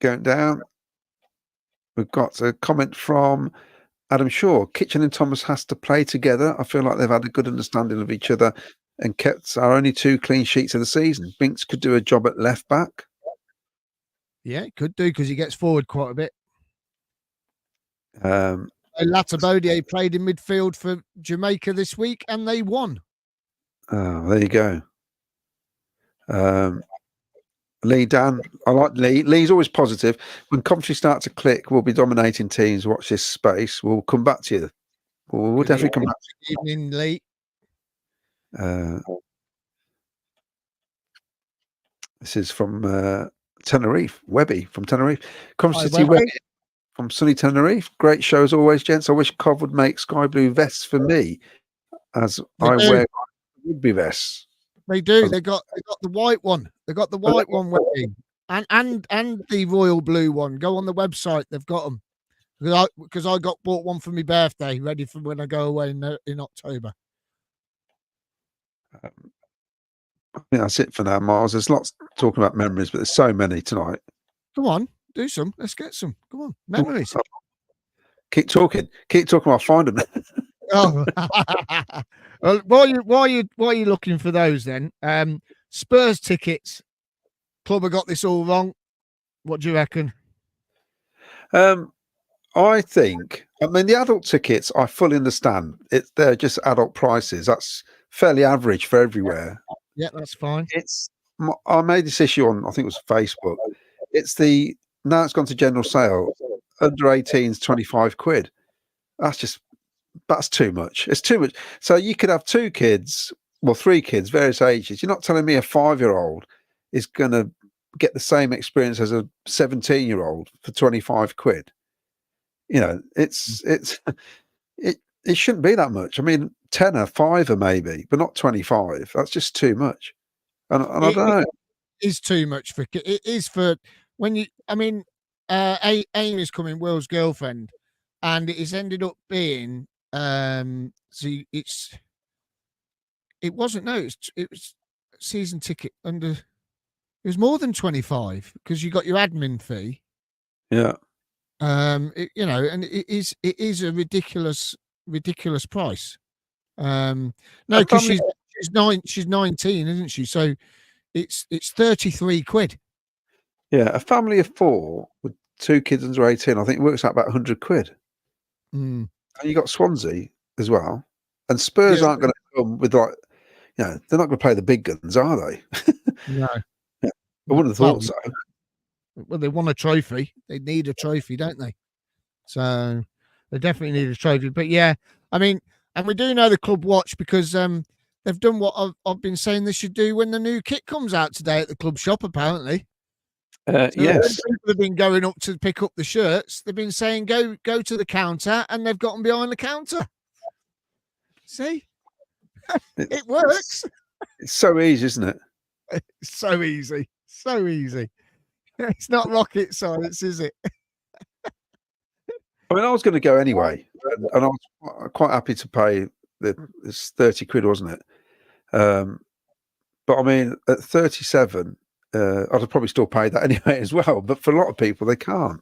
going down. We've got a comment from Adam Shaw. Kitchen and Thomas has to play together. I feel like they've had a good understanding of each other and kept our only 2 clean sheets of the season. Binks could do a job at left back. Yeah, could do because he gets forward quite a bit. Latabodier played in midfield for Jamaica this week and they won. Oh, there you go. Lee Dan, I like Lee. Lee's always positive. When Coventry start to click, we'll be dominating teams. Watch this space. We'll come back to you. We'll definitely come back to you. Evening, Lee. This is from Tenerife. Webby from Tenerife. Coventry City Webby. from sunny Tenerife. Great show as always, gents. I wish Cov would make sky blue vests for me, as I wear rugby vests. They do. They got the white one. They got the white one waiting, and the royal blue one. Go on the website. They've got them because I got bought one for my birthday, ready for when I go away in October. I think that's it for now, Miles. There's lots talking about memories, but there's so many tonight. Come on, do some. Let's get some. Come on, memories. Keep talking. I'll find them. Oh, well, while you looking for those, then Spurs tickets. Club have got this all wrong. What do you reckon? I think. I mean, the adult tickets, I fully understand. They're just adult prices. That's fairly average for everywhere. Yeah, that's fine. I made this issue on, I think it was Facebook. Now it's gone to general sale. Under 18s, 25 quid. That's too much. It's too much. So you could have 2 kids, well, 3 kids, various ages. You're not telling me a 5-year-old is going to get the same experience as a 17-year-old for 25 quid. You know, it shouldn't be that much. I mean, 10 or 5 maybe, but not 25. That's just too much. And I don't know. It is too much for it is for when you. I mean, Amy's coming, Will's girlfriend, and it's ended up being it was season ticket under. It was more than 25 because you got your admin fee. Yeah. And it is a ridiculous price. No, because she's 19, isn't she? So it's 33 quid. Yeah, a family of 4 with 2 kids under 18, I think it works out about 100 quid. Mm. And you got Swansea as well. And Spurs aren't going to come with they're not going to play the big guns, are they? No. I wouldn't have thought so. Well, they want a trophy. They need a trophy, don't they? So they definitely need a trophy. But yeah, I mean, and we do know the club watch because they've done what I've been saying they should do when the new kit comes out today at the club shop, apparently. Yes. People have been going up to pick up the shirts. They've been saying, go to the counter, and they've got them behind the counter. See? It works. It's so easy, isn't it? It's so easy. So easy. It's not rocket science, is it? I mean, I was going to go anyway, and I was quite happy to pay this 30 quid, wasn't it? But I mean, at 37, I'd have probably still paid that anyway as well. But for a lot of people, they can't.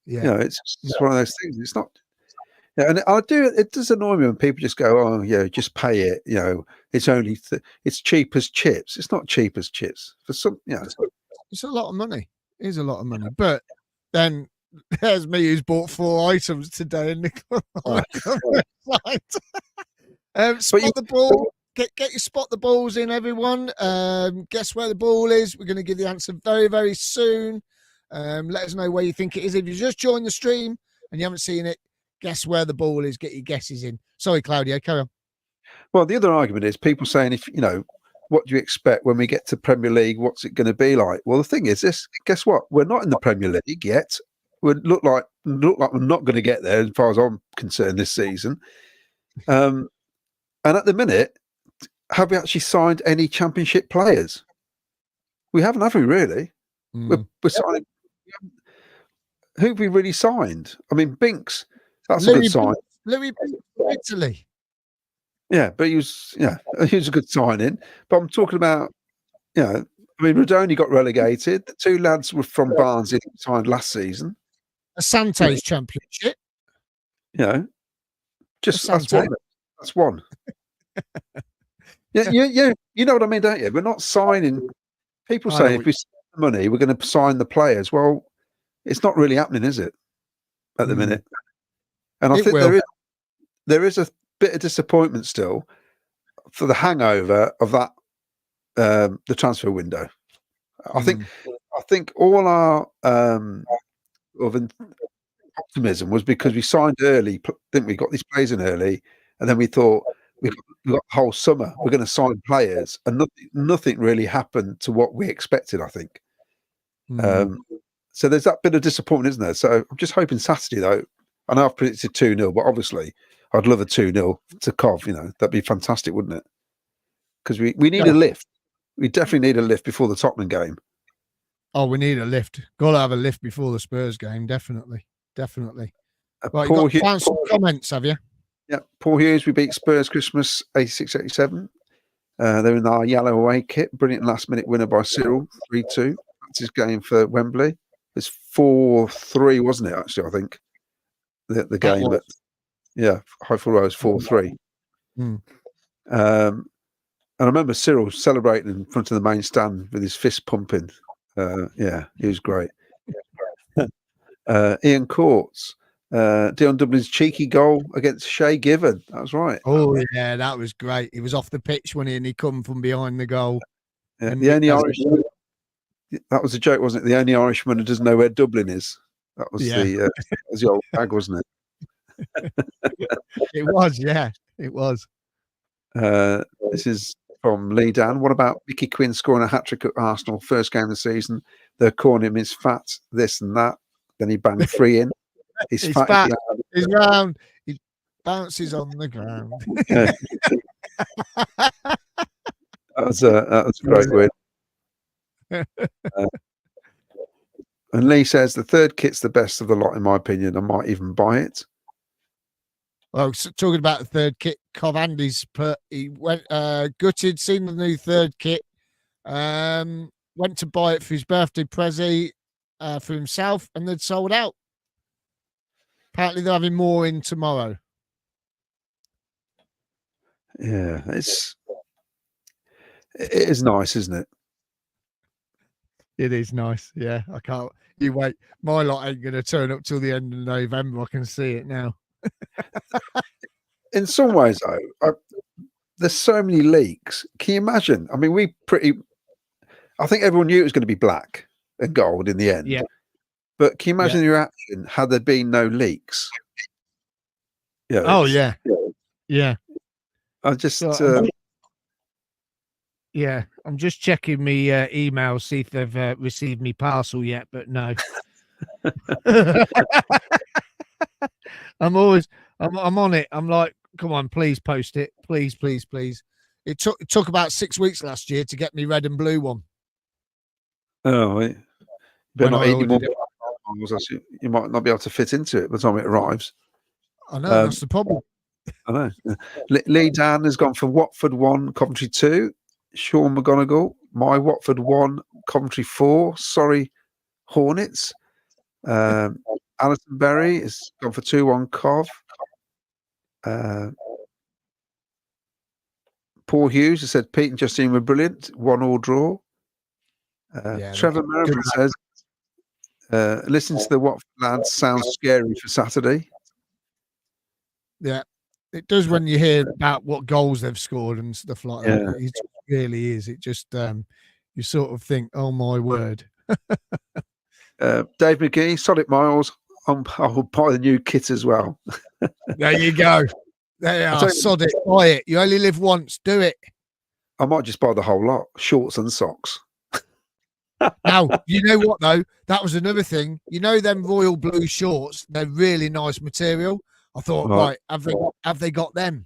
Yeah, you know, it's one of those things. It's not. Yeah, and it does annoy me when people just go, "Oh, yeah, just pay it." You know, it's only it's cheap as chips. It's not cheap as chips for some. You know, it's a lot of money. It is a lot of money. But then there's me who's bought 4 items today in the club website. Spot the ball. Get your spot the balls in, everyone. Guess where the ball is. We're going to give the answer very, very soon. Let us know where you think it is. If you just joined the stream and you haven't seen it, guess where the ball is. Get your guesses in. Sorry, Claudio, carry on. Well, the other argument is people saying, if you know, what do you expect when we get to Premier League? What's it going to be like? Well, the thing is this. Guess what? We're not in the Premier League yet. We look like we're not going to get there, as far as I'm concerned, this season. And at the minute, have we actually signed any Championship players? We haven't, have we? Really? We're signing. Who have we really signed? I mean, Binks. That's a good sign. Louis Italy. Yeah, but he was a good signing. But I'm talking about, I mean, Rodoni got relegated. The 2 lads were from Barnsley signed last season. A Santos Championship. Just that's one. That's one. Yeah, you know what I mean, don't you? We're not signing. People say if we spend the money, we're going to sign the players. Well, it's not really happening, is it? At the minute, and I think there is a bit of disappointment still for the hangover of that the transfer window. I think all our optimism was because we signed early, didn't we? Got these players in early, and then we thought we got the whole summer we're going to sign players, and nothing really happened to what we expected. I think, So there's that bit of disappointment, isn't there? So I'm just hoping Saturday, though. I know I've predicted 2-0, but obviously I'd love a 2-0 to Cov. That'd be fantastic, wouldn't it? Because we need a lift. We definitely need a lift before the Tottenham game. Oh, we need a lift. Got to have a lift before the Spurs game. Definitely. Right, Paul you got found some comments, have you? Yeah, Paul Hughes, we beat Spurs Christmas 86-87. They're in our yellow away kit. Brilliant last-minute winner by Cyril, 3-2. That's his game for Wembley. It's 4-3, wasn't it, actually, I think, the game. But yeah, Highfield Road was 4-3. And I remember Cyril celebrating in front of the main stand with his fist pumping. Yeah, he was great. Ian Courts, Dion Dublin's cheeky goal against Shay Given. That was right. Oh, yeah, that was great. He was off the pitch when he come from behind the goal. Yeah, the only Irishman. That was a joke, wasn't it? The only Irishman who doesn't know where Dublin is. That was the old bag, wasn't it? It was, yeah, it was. This is from Lee Dan. What about Mickey Quinn scoring a hat-trick at Arsenal, first game of the season? They're calling him his fat, this and that. Then he banged 3 in. He's fat. He's round. He bounces on the ground. That was a great win. And Lee says the third kit's the best of the lot, in my opinion. I might even buy it. Well, so talking about the third kit, Cov Andy's put, he went gutted, seen the new third kit, went to buy it for his birthday present for himself, and they'd sold out. Apparently, they're having more in tomorrow. Yeah, it is nice, isn't it? It is nice. Yeah, I can't. You wait. My lot ain't going to turn up till the end of November. I can see it now. In some ways, though, there's so many leaks. Can you imagine? I mean, I think everyone knew it was going to be black and gold in the end. Yeah. But can you imagine the reaction had there been no leaks? Yeah. Oh, yeah. Yeah. I just. Yeah, I'm just checking me email, see if they've received me parcel yet, but no. I'm on it. I'm like, come on, please post it. Please. It took about 6 weeks last year to get me red and blue one. Oh, you better not eat any more. You might not be able to fit into it by the time it arrives. I know, that's the problem. I know. Lee Dan has gone for Watford 1, Coventry 2. Sean McGonigal, my Watford 1, Coventry 4. Sorry, Hornets. Alison Berry has gone for 2-1 Cov. Paul Hughes has said Pete and Justine were brilliant. 1-1 draw. Trevor Merriman says, listening to the Watford lads sounds scary for Saturday. Yeah, it does when you hear about what goals they've scored and stuff like that. It really is. It just, you sort of think, oh my word. Dave McGee, Solid Miles, I'll buy the new kit as well. There you go. There you are. Sod it. Buy it. You only live once. Do it. I might just buy the whole lot, shorts and socks. Now, you know what, though? That was another thing. You know them royal blue shorts? They're really nice material. I thought, right, have they got them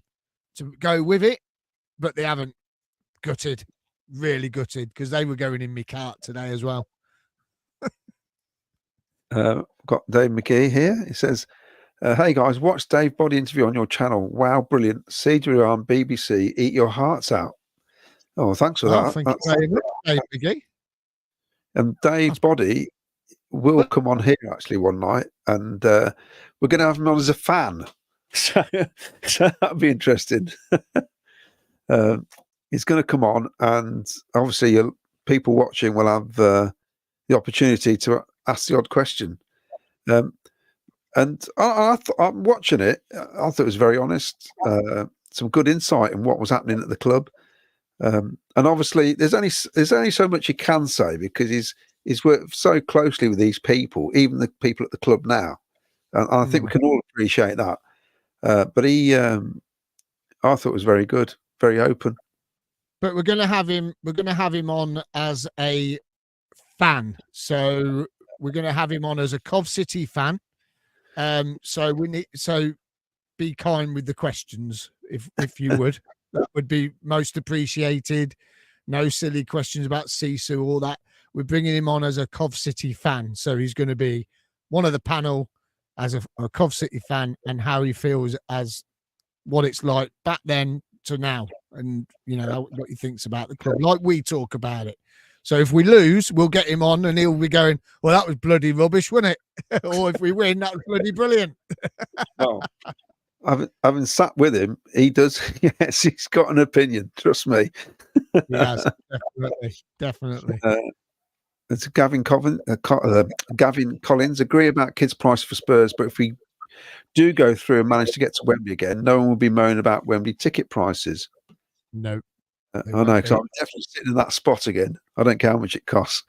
to go with it? But they haven't. Gutted. Really gutted, because they were going in my cart today as well. Got Dave McGee here. He says, hey guys, watch Dave Body interview on your channel. Wow, brilliant. CW on BBC, eat your hearts out. Oh, thanks for that. Thank you very much, Dave McGee. And Dave Body will come on here actually one night, and we're going to have him on as a fan. So that'll be interesting. He's going to come on, and obviously people watching will have the opportunity to ask the odd question. And I'm watching it. I thought it was very honest. Some good insight in what was happening at the club. And obviously, there's only so much you can say, because he's worked so closely with these people, even the people at the club now. And I think we can all appreciate that. But I thought it was very good, very open. But we're going to have him. We're going to have him on as a fan. So we're going to have him on as a Cov City fan. So be kind with the questions, if you would. That would be most appreciated. No silly questions about Sisu, all that. We're bringing him on as a Cov City fan, so he's going to be one of the panel as a Cov City fan, and how he feels as what it's like back then to now, and what he thinks about the club, like we talk about it. So if we lose, we'll get him on, and he'll be going, "Well, that was bloody rubbish, wasn't it?" Or if we win, that was bloody brilliant. Well, having sat with him, he does. Yes, he's got an opinion. Trust me. Yes, definitely. It's Gavin Collins. Agree about kids' price for Spurs, but if we do go through and manage to get to Wembley again, no one will be moaning about Wembley ticket prices. No, I know, because I'm definitely sitting in that spot again. I don't care how much it costs.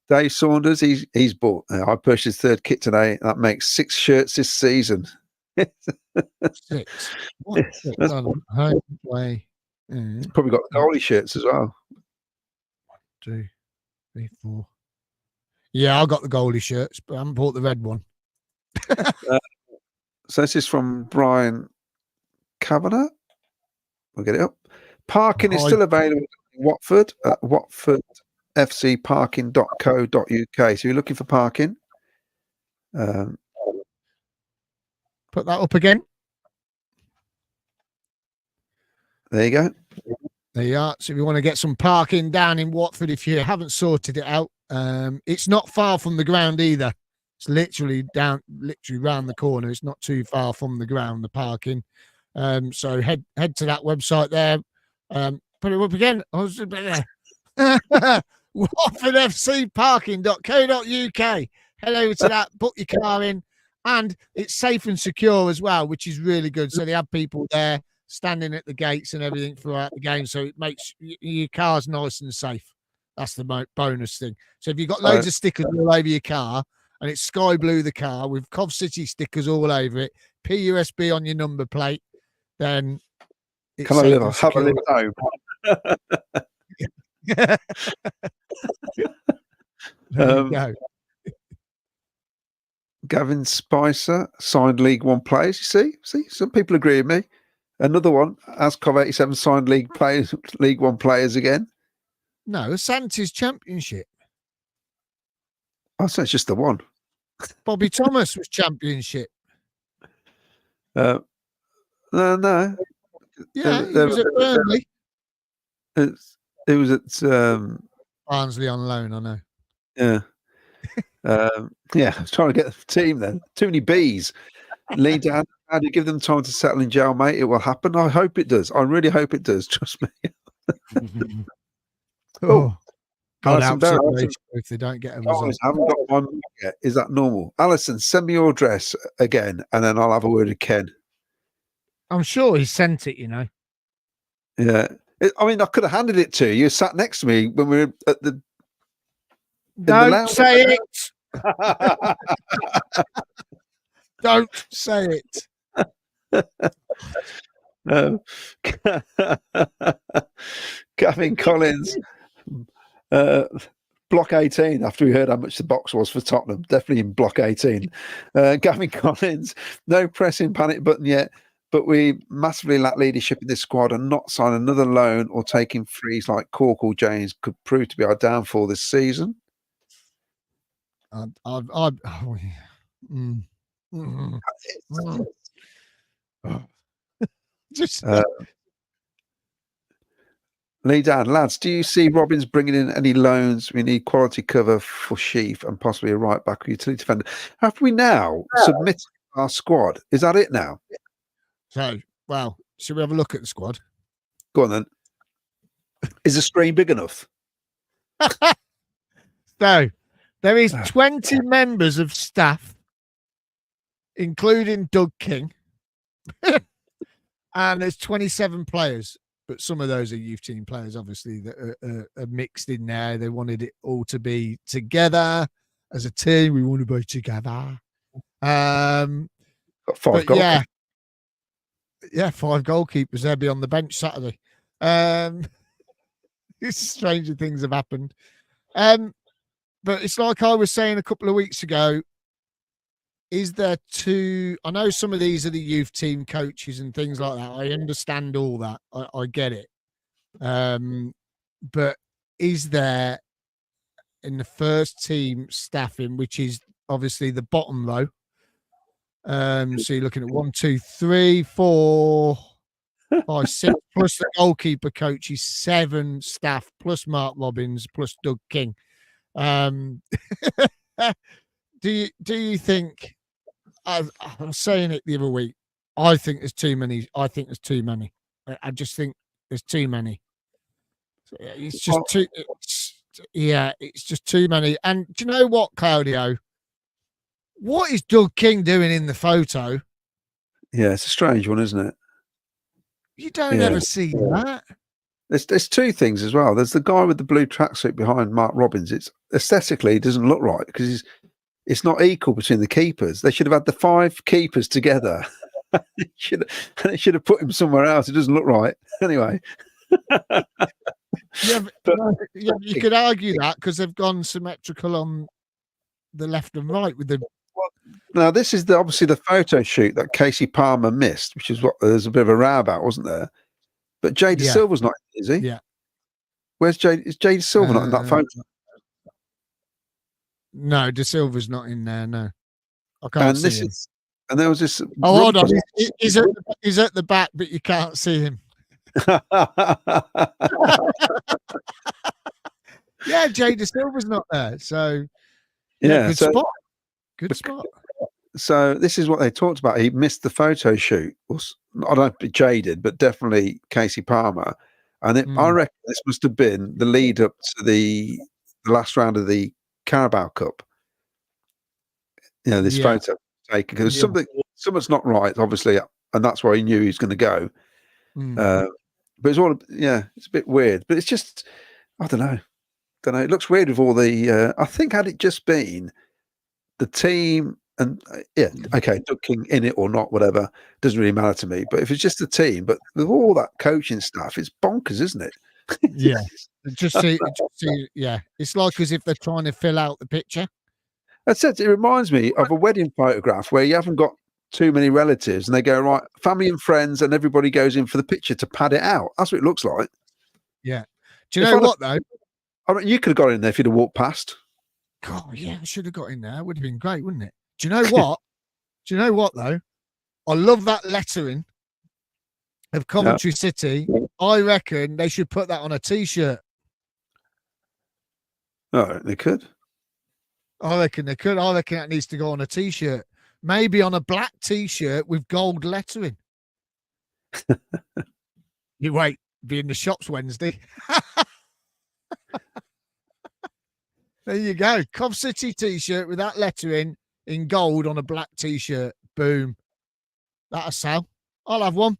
Dave Saunders, he's bought. I purchased his third kit today. That makes 6 shirts this season. 6. What? Home play. He's probably got the goalie shirts as well. 2, 3, 4. Yeah, I got the goalie shirts, but I haven't bought the red one. So this is from Brian Kavanagh. We'll get it up. Parking is still available in Watford at watfordfcparking.co.uk. So you're looking for parking. Put that up again. There you go. There you are. So if you want to get some parking down in Watford, if you haven't sorted it out, it's not far from the ground either. It's literally round the corner. It's not too far from the ground, the parking. So head to that website there. Put it up again. watfordfcparking.co.uk. Head over to that, book your car in, and it's safe and secure as well, which is really good. So they have people there standing at the gates and everything throughout the game, so it makes your car's nice and safe. That's the bonus thing. So if you've got loads of stickers all over your car, and it's sky blue, the car with Cov City stickers all over it, PUSB on your number plate, then it's have a live home. There you go. Gavin Spicer signed League One players. You see, some people agree with me. Another one, as Cov 87 signed League One players again. No, Santis Championship. Oh, so it's just the one. Bobby Thomas was Championship. No. Yeah, he was at Burnley. It was at Barnsley on loan, I know. Yeah. Yeah, I was trying to get the team then. Too many B's. Lee Dan, how do you give them time to settle in jail, mate? It will happen. I hope it does. I really hope it does. Trust me. God Alison helps if they don't get a result. I haven't got my mug yet. Is that normal? Alison, send me your address again, and then I'll have a word with Ken. I'm sure he sent it, Yeah. I could have handed it to you. You sat next to me when we were at the... Don't say it. Don't say it. Gavin Collins, block 18, after we heard how much the box was for Tottenham, definitely in block 18. Gavin Collins, no pressing panic button yet, but we massively lack leadership in this squad, and not sign another loan or taking frees like Corkle James could prove to be our downfall this season. Lee Dan, lads, do you see Robbins bringing in any loans? We need quality cover for Sheaf and possibly a right back utility defender. Have we now submitted our squad? Is that it now? So, well, should we have a look at the squad? Go on then. Is the screen big enough? So, there is 20 members of staff, including Doug King, and there's 27 players. But some of those are youth team players, obviously, that are mixed in there. They wanted it all to be together as a team. We want to be together. Got 5 goalkeepers. Yeah, 5 goalkeepers. They'll be on the bench Saturday. Stranger things have happened. but it's like I was saying a couple of weeks ago. Is there two? I know some of these are the youth team coaches and things like that. I understand all that. I get it. But is there in the first team staffing, which is obviously the bottom row? So you're looking at 1, 2, 3, 4, 5, 6, plus the goalkeeper coach is 7 staff, plus Mark Robbins, plus Doug King. Do you think? I was saying it the other week. I think there's too many. I just think there's too many. It's just too. It's just too many. And do you know what, Claudio? What is Doug King doing in the photo? Yeah, it's a strange one, isn't it? You don't ever see that. There's two things as well. There's the guy with the blue tracksuit behind Mark Robbins. It's aesthetically, it doesn't look right because it's not equal between the keepers. They should have had the 5 keepers together. They should have put him somewhere else. It doesn't look right. Anyway. You could argue that because they've gone symmetrical on the left and right with the. Now, this is obviously the photo shoot that Casey Palmer missed, which is what there's a bit of a row about, wasn't there? But Jay De Silva's not in, is he? Yeah. Where's Jay? Is Jay De Silva not in that photo? No, De Silva's not in there. No, I can't see him. And there was this. Oh, hold on. He's at the back, but you can't see him. Yeah, Jay De Silva's not there. So good spot. Good spot. So this is what they talked about. He missed the photo shoot. I don't think Jay did, but definitely Casey Palmer. And I reckon this must have been the lead up to the last round of the Carabao Cup. This photo taken because something's not right, obviously, and that's why he knew he was going to go. But it's all, it's a bit weird. But it's just, I don't know. It looks weird with all the. I think had it just been the team and Doug King in it or not, whatever, doesn't really matter to me. But if it's just the team, but with all that coaching stuff, it's bonkers, isn't it? Yeah. Just see, it's like as if they're trying to fill out the picture. That's it. It reminds me of a wedding photograph where you haven't got too many relatives and they go, right, family and friends, and everybody goes in for the picture to pad it out. That's what it looks like. Yeah. Do you know what, though? I mean, you could have got in there if you'd have walked past. God, yeah, I should have got in there. It would have been great, wouldn't it? Do you know what? Though? I love that lettering of Coventry City. I reckon they should put that on a T-shirt. Oh, they could. I reckon they could. I reckon that needs to go on a T-shirt. Maybe on a black T-shirt with gold lettering. You wait, be in the shops Wednesday. There you go. Cov City T-shirt with that lettering in gold on a black T-shirt. Boom. That'll sell. I'll have one.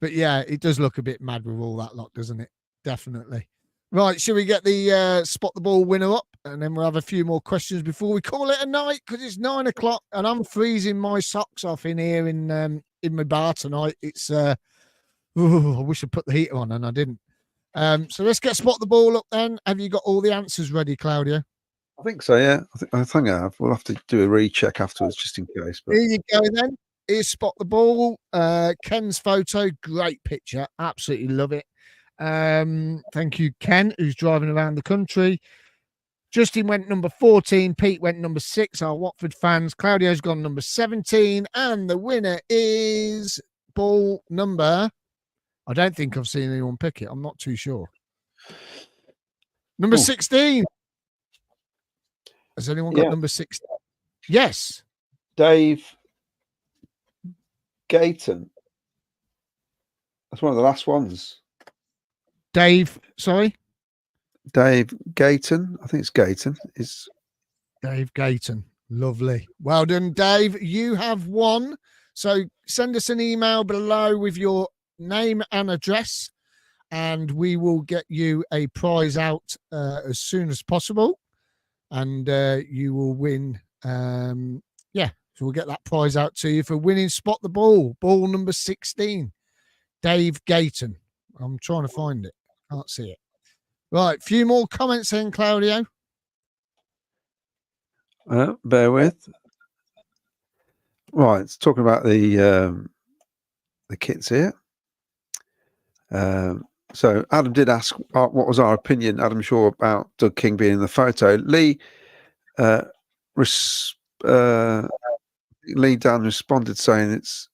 But yeah, it does look a bit mad with all that lot, doesn't it? Definitely. Right, should we get the spot the ball winner up, and then we'll have a few more questions before we call it a night, because it's 9 o'clock and I'm freezing my socks off in here in my bar tonight. It's I wish I put the heater on and I didn't. So let's get spot the ball up then. Have you got all the answers ready, Claudio? I think so. Yeah, I think I have. We'll have to do a recheck afterwards just in case. But... Here you go then. Here's spot the ball. Ken's photo, great picture. Absolutely love it. Thank you, Ken, who's driving around the country. Justin went number 14. Pete went number 6. Our Watford fans. Claudio's gone number 17. And the winner is ball number. I don't think I've seen anyone pick it. I'm not too sure. Number 16. Has anyone got number 16? Yes. Dave Gayton. That's one of the last ones. Dave, sorry? Dave Gayton. I think it's Gayton. It's Dave Gayton. Lovely. Well done, Dave. You have won. So send us an email below with your name and address, and we will get you a prize out as soon as possible. And you will win. So we'll get that prize out to you for winning Spot the Ball. Ball number 16. Dave Gayton. I'm trying to find it. Can't see it. Right, few more comments in, Claudio. Bear with. Right, it's talking about the kits here. So Adam did ask what was our opinion, Adam Shaw, about Doug King being in the photo. Lee Dan responded saying it's.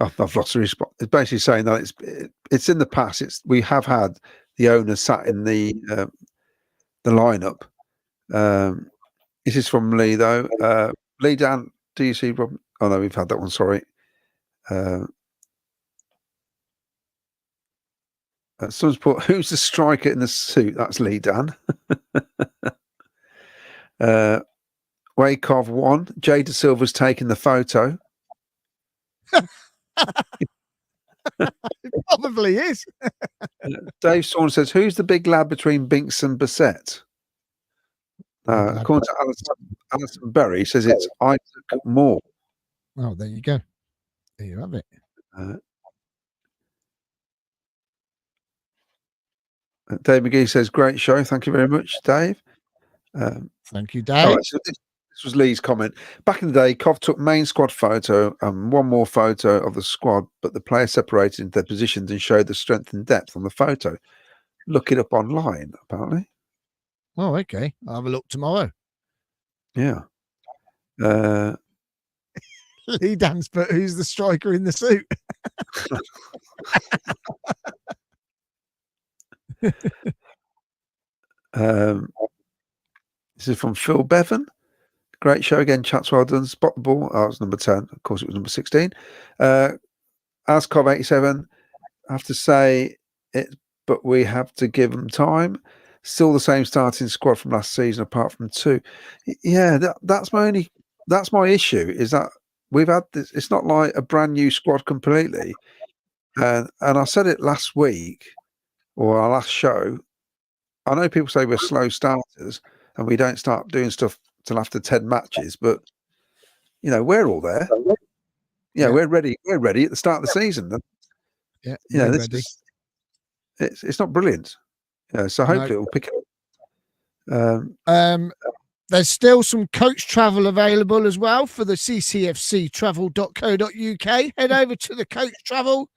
Oh, I've lost the response. It's basically saying that it's in the past. We have had the owner sat in the lineup. This is from Lee though. Lee Dan, do you see Rob? Oh no, we've had that one. Sorry. Someone's put, who's the striker in the suit? That's Lee Dan. Wakov 1. Jada Silver's taking the photo. It probably is. Dave Sawn says, who's the big lad between Binks and Bissett? According to Alison Berry, says it's Isaac Moore. Oh, there you go. There you have it. Dave McGee says, great show. Thank you very much, Dave. Thank you, Dave. Right, so this was Lee's comment. Back in the day, Cov took main squad photo and one more photo of the squad, but the players separated into their positions and showed the strength and depth on the photo. Look it up online, apparently. Oh, okay. I'll have a look tomorrow. Yeah. Lee Dan's, but who's the striker in the suit? This is from Phil Bevan. Great show again, chats, well done. Spot the ball. Oh, it was number 10. Of course, it was number 16. Ascov 87. I have to say it, but we have to give them time. Still the same starting squad from last season, apart from 2. Yeah, that's my issue, is that we've had this. It's not like a brand new squad completely. And I said it last week or our last show. I know people say we're slow starters and we don't start doing stuff till after 10 matches, but we're all there. Yeah, we're ready. We're ready at the start of the season. Yeah, ready. It's not brilliant. So hopefully it will pick up. There's still some coach travel available as well for the ccfctravel.co.uk. Head over to the coach travel.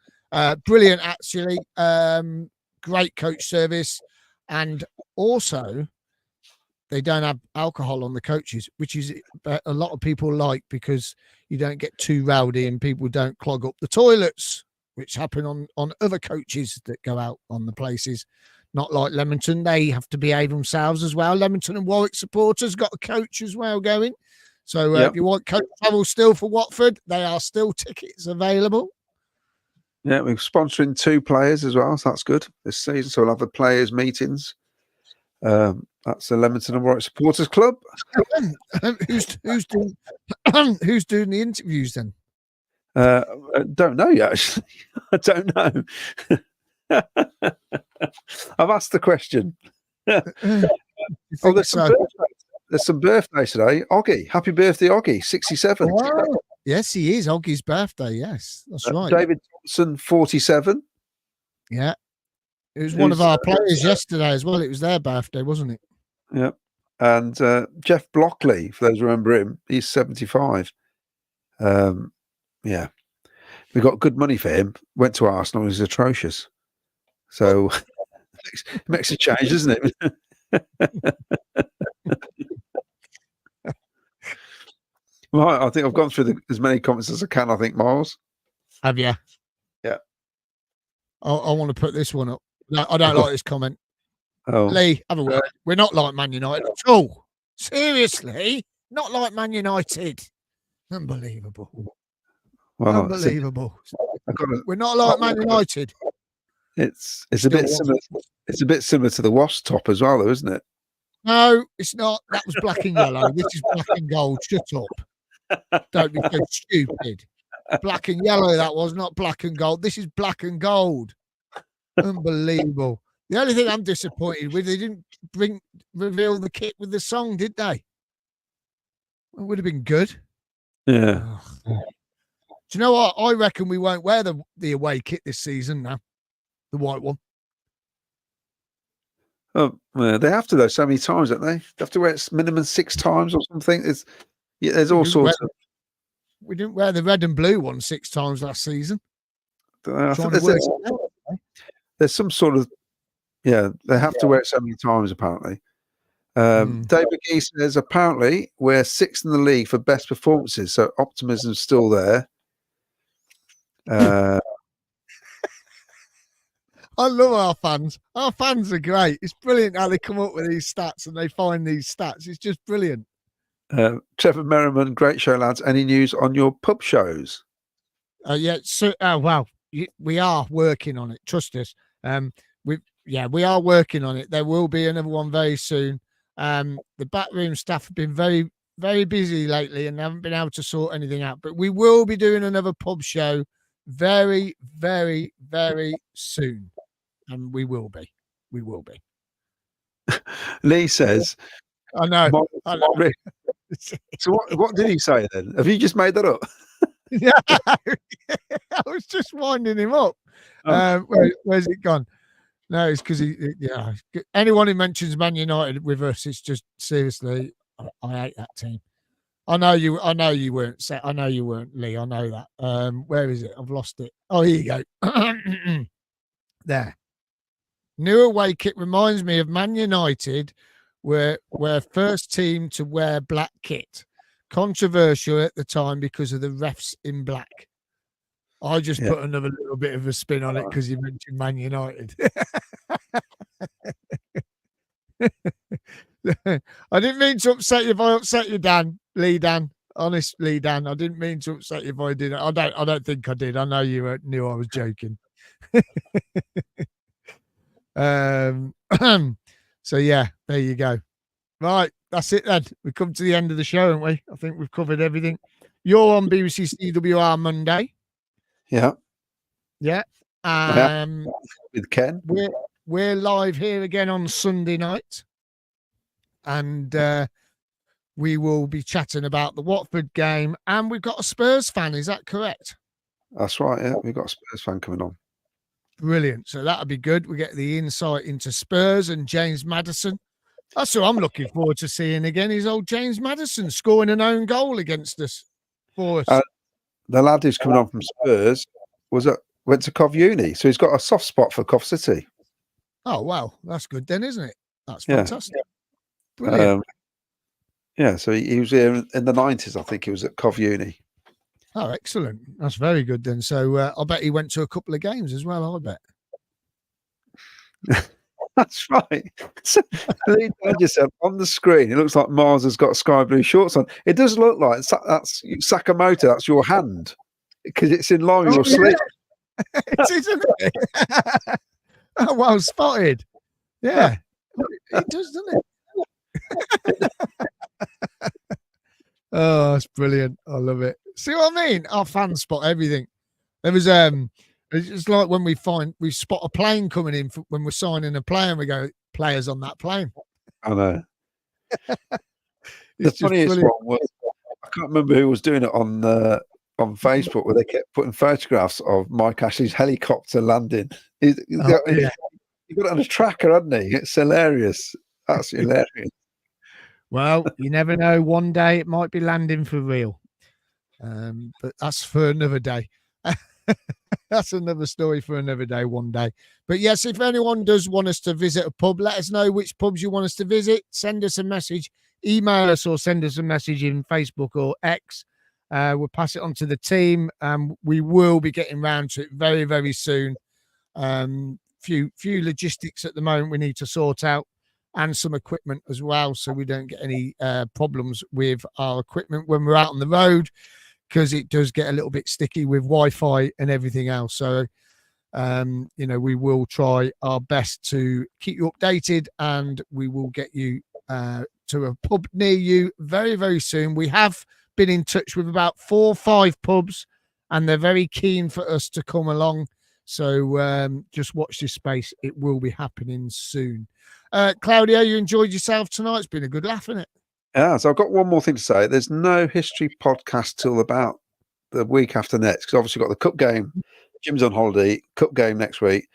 Brilliant, actually. Great coach service. And also, they don't have alcohol on the coaches, which is a lot of people like, because you don't get too rowdy and people don't clog up the toilets, which happen on other coaches that go out on the places. Not like Leamington. They have to behave themselves as well. Leamington and Warwick supporters got a coach as well going. So if you want coach travel still for Watford, they are still tickets available. Yeah, we're sponsoring 2 players as well, so that's good this season. So we'll have the players' meetings. That's the Leamington and Warwick Supporters Club. Who's doing the interviews then? Don't know yet. Actually. I don't know. I've asked the question. There's some birthdays today. Oggy, happy birthday, Oggy, 67. Wow. Yes, he is. Oggy's birthday. Yes, that's right. David Thompson, 47. Yeah. It was one of our players yesterday as well. It was their birthday, wasn't it? Yeah. And Jeff Blockley, for those who remember him, he's 75. Yeah. We got good money for him. Went to Arsenal. He's atrocious. So it makes a change, doesn't it? Right. I think I've gone through as many comments as I can, I think, Miles. Have you? Yeah. I want to put this one up. No, I don't like this comment. Oh. Lee, have a word. We're not like Man United at all. Seriously, not like Man United. Unbelievable. Well, unbelievable. We're not like Man United. It's a bit similar. It's a bit similar to the Wasp top as well, though, isn't it? No, it's not. That was black and yellow. This is black and gold. Shut up. Don't be so stupid. Black and yellow, that was, not black and gold. This is black and gold. Unbelievable. The only thing I'm disappointed with, they didn't reveal the kit with the song, did they? It would have been good. Yeah. Do you know what? I reckon we won't wear the away kit this season now. The white one. Oh, well, they have to though so many times, don't they? They have to wear it minimum 6 times or something. There's all sorts of. We didn't wear the red and blue one 6 times last season. I think Trying to work it out. there's some sort of they have to wear it so many times apparently. David McGee says apparently we're 6th in the league for best performances, so optimism's still there. I love our fans. Our fans are great. It's brilliant how they come up with these stats and they find these stats. It's just brilliant. Trevor Merriman, great show, lads. Any news on your pub shows? Well, we are working on it. Trust us. We are working on it. There will be another one very soon. The backroom staff have been very, very busy lately and haven't been able to sort anything out. But we will be doing another pub show very, very, very soon. And we will be. We will be. Lee says, I know. So what did he say then? Have you just made that up? Yeah, I was just winding him up. Where's it gone? No, it's because anyone who mentions Man United with us, it's just seriously, I hate that team. I know you weren't set. I know you weren't, Lee. I know that. Where is it? I've lost it. Oh, here you go. There. New away kit reminds me of Man United, where first team to wear black kit. Controversial at the time because of the refs in black. I just put another little bit of a spin on it because you mentioned Man United. I didn't mean to upset you if I upset you, Dan. Honestly, Dan, I didn't mean to upset you if I did. I don't think I did. I know you knew I was joking. So yeah, there you go. Right, that's it then. We've come to the end of the show, haven't we? I think we've covered everything. You're on BBC CWR Monday. Yeah. Yeah. With Ken. We're live here again on Sunday night. And we will be chatting about the Watford game. And we've got a Spurs fan, is that correct? That's right, yeah. We've got a Spurs fan coming on. Brilliant. So that'll be good. We get the insight into Spurs and James Maddison. That's what I'm looking forward to seeing again. Is old James Maddison scoring an own goal against us for us. The lad who's coming on from Spurs went to Cov Uni, so he's got a soft spot for Cov City. Oh wow, that's good then, isn't it? That's fantastic. So he was here in the 90s. I think he was at Cov Uni. Oh, excellent. That's very good then. So I bet he went to a couple of games as well. I bet. That's right. So, just said, on the screen, it looks like Mars has got sky blue shorts on. It does look like that's Sakamoto. That's your hand because it's in line with your sleeve. It is, isn't it? Oh, well spotted. Yeah, it does, doesn't it? Oh, it's brilliant. I love it. See what I mean? Our fans spot everything. There was it's like when we spot a plane coming in when we're signing a player and we go, players on that plane. I know. The funniest one was, I can't remember who was doing it on Facebook, where they kept putting photographs of Mike Ashley's helicopter landing. He got it on a tracker, hadn't he? It's hilarious. That's hilarious. Well, you never know. One day it might be landing for real. But that's for another day. That's another story for another day, one day. But yes, if anyone does want us to visit a pub, let us know which pubs you want us to visit. Send us a message, email us, or send us a message in Facebook or X. We'll pass it on to the team. We will be getting round to it very, very soon. Few logistics at the moment we need to sort out, and some equipment as well, so we don't get any problems with our equipment when we're out on the road, because it does get a little bit sticky with Wi-Fi and everything else. So, we will try our best to keep you updated, and we will get you to a pub near you very, very soon. We have been in touch with about 4 or 5 pubs, and they're very keen for us to come along. So just watch this space. It will be happening soon. Claudio, you enjoyed yourself tonight? It's been a good laugh, isn't it? Yeah, so I've got one more thing to say. There's no history podcast till about the week after next, because obviously we've got the cup game. Jim's on holiday, cup game next week.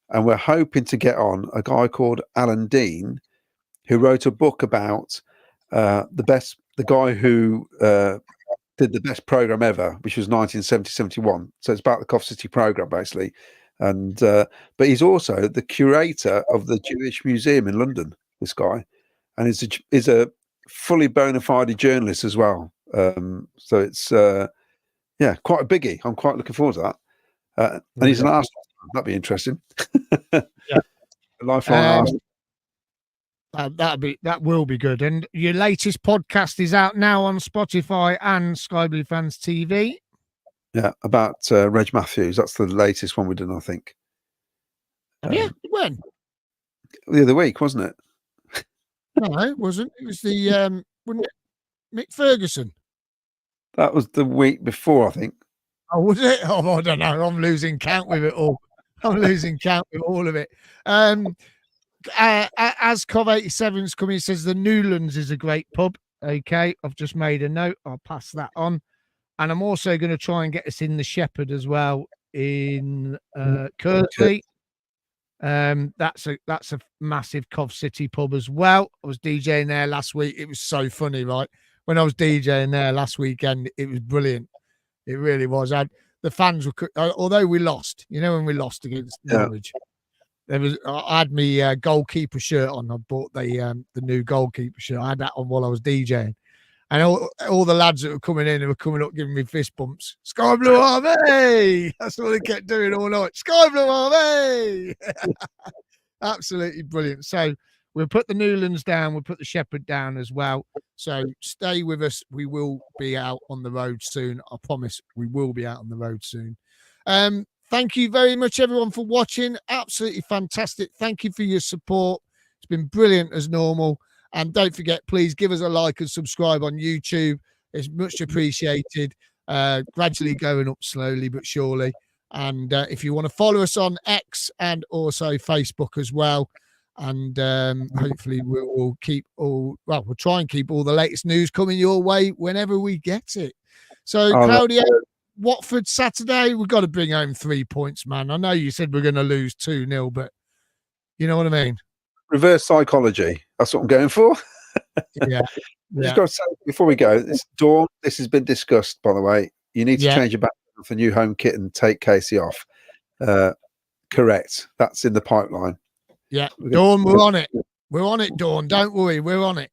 and we're hoping to get on a guy called Alan Dean, who wrote a book about the guy who did the best program ever, which was 1970-71. So it's about the Coventry City program, basically. And but he's also the curator of the Jewish Museum in London. This guy, and is a fully bona fide journalist as well. So it's quite a biggie. I'm quite looking forward to that. And he's an Arsenal fan. That'd be interesting. Yeah, Lifelong Arsenal. That will be good. And your latest podcast is out now on Spotify and Sky Blue Fans TV. Yeah, about Reg Matthews. That's the latest one we did, I think. Yeah, when? The other week, wasn't it? No, it wasn't. It was the wasn't it Mick Ferguson? That was the week before, I think. Oh, was it? Oh, I don't know. I'm losing count with it all. I'm losing count with all of it. As Cov87's coming, says the Newlands is a great pub. Okay, I've just made a note. I'll pass that on. And I'm also going to try and get us in the Shepherd as well in Kersley. That's a massive Cov City pub as well. I was DJing there last week. It was so funny, right? When I was DJing there last weekend, it was brilliant. It really was. The fans were, although we lost, when we lost against Norwich, I had my goalkeeper shirt on. I bought the new goalkeeper shirt. I had that on while I was DJing. And all the lads that were coming in, they were coming up giving me fist bumps. Sky Blue Army! That's all they kept doing all night. Sky Blue Army! Absolutely brilliant. So we'll put the Newlands down. We'll put the Shepherd down as well. So stay with us. We will be out on the road soon. I promise we will be out on the road soon. Thank you very much, everyone, for watching. Absolutely fantastic. Thank you for your support. It's been brilliant as normal. And don't forget, please give us a like and subscribe on YouTube. It's much appreciated. Gradually going up slowly but surely. And if you want to follow us on X and also Facebook as well. And hopefully we'll try and keep all the latest news coming your way whenever we get it. So, Claudio, Watford Saturday, we've got to bring home 3 points, man. I know you said we're going to lose 2-0, but you know what I mean? Reverse psychology. That's what I'm going for. Yeah. Just got to say, before we go, Dawn, this has been discussed, by the way. You need to change your background for new home kit and take Casey off. Correct. That's in the pipeline. Yeah. Dawn, we're on it. We're on it, Dawn. Don't worry. We're on it.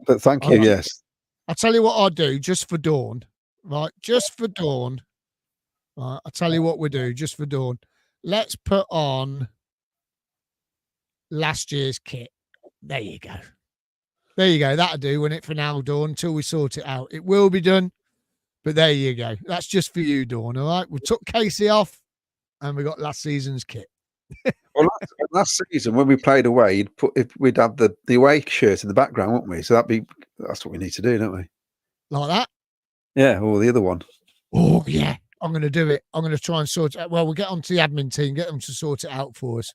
But thank you. Yes. I'll tell you what I'll do just for Dawn. Right. Just for Dawn. Right. I'll tell you what we do just for Dawn. Let's put on last year's kit. There you go. There you go. That'll do, won't it, for now, Dawn, until we sort it out. It will be done, but there you go. That's just for you, Dawn, all right? We took Casey off, and we got last season's kit. Well, last season, when we played away, we'd have the away shirt in the background, wouldn't we? So that's what we need to do, don't we? Like that? Yeah, or the other one. Oh, yeah. I'm going to do it. I'm going to try and sort it out. Well, we'll get on to the admin team, get them to sort it out for us.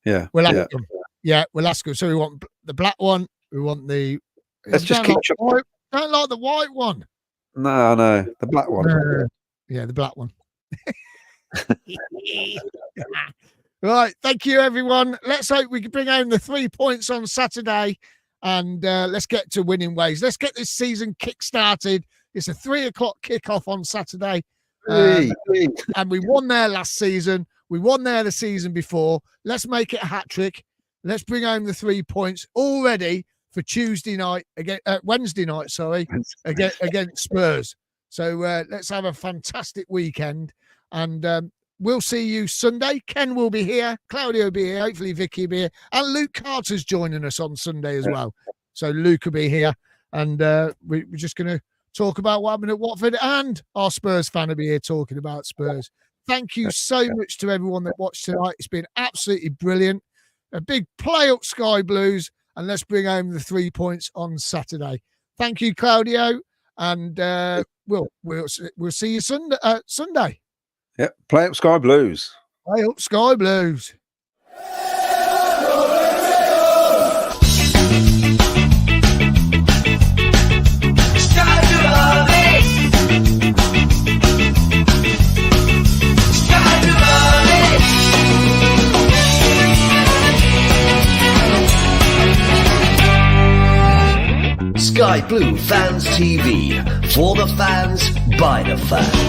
Yeah. We'll ask them. Yeah, we'll ask them. So we want the black one. We want the... Let's just keep... Don't like the white one. No, the black one. Yeah, the black one. Right, thank you, everyone. Let's hope we can bring home the 3 points on Saturday, and let's get to winning ways. Let's get this season kick-started. It's a 3:00 kickoff on Saturday, and we won there last season. We won there the season before. Let's make it a hat-trick. Let's bring home the 3 points all ready for Wednesday night, against Spurs. So let's have a fantastic weekend, and we'll see you Sunday. Ken will be here, Claudio will be here, hopefully Vicky will be here, and Luke Carter's joining us on Sunday as well. So Luke will be here, and we're just going to talk about what happened at Watford, and our Spurs fan will be here talking about Spurs. Thank you so much to everyone that watched tonight. It's been absolutely brilliant. A big play up Sky Blues, and let's bring home the 3 points on Saturday. Thank you, Claudio, and we'll see you Sunday. Yep, play up Sky Blues. Play up Sky Blues. Sky Blue Fans TV. For the fans, by the fans.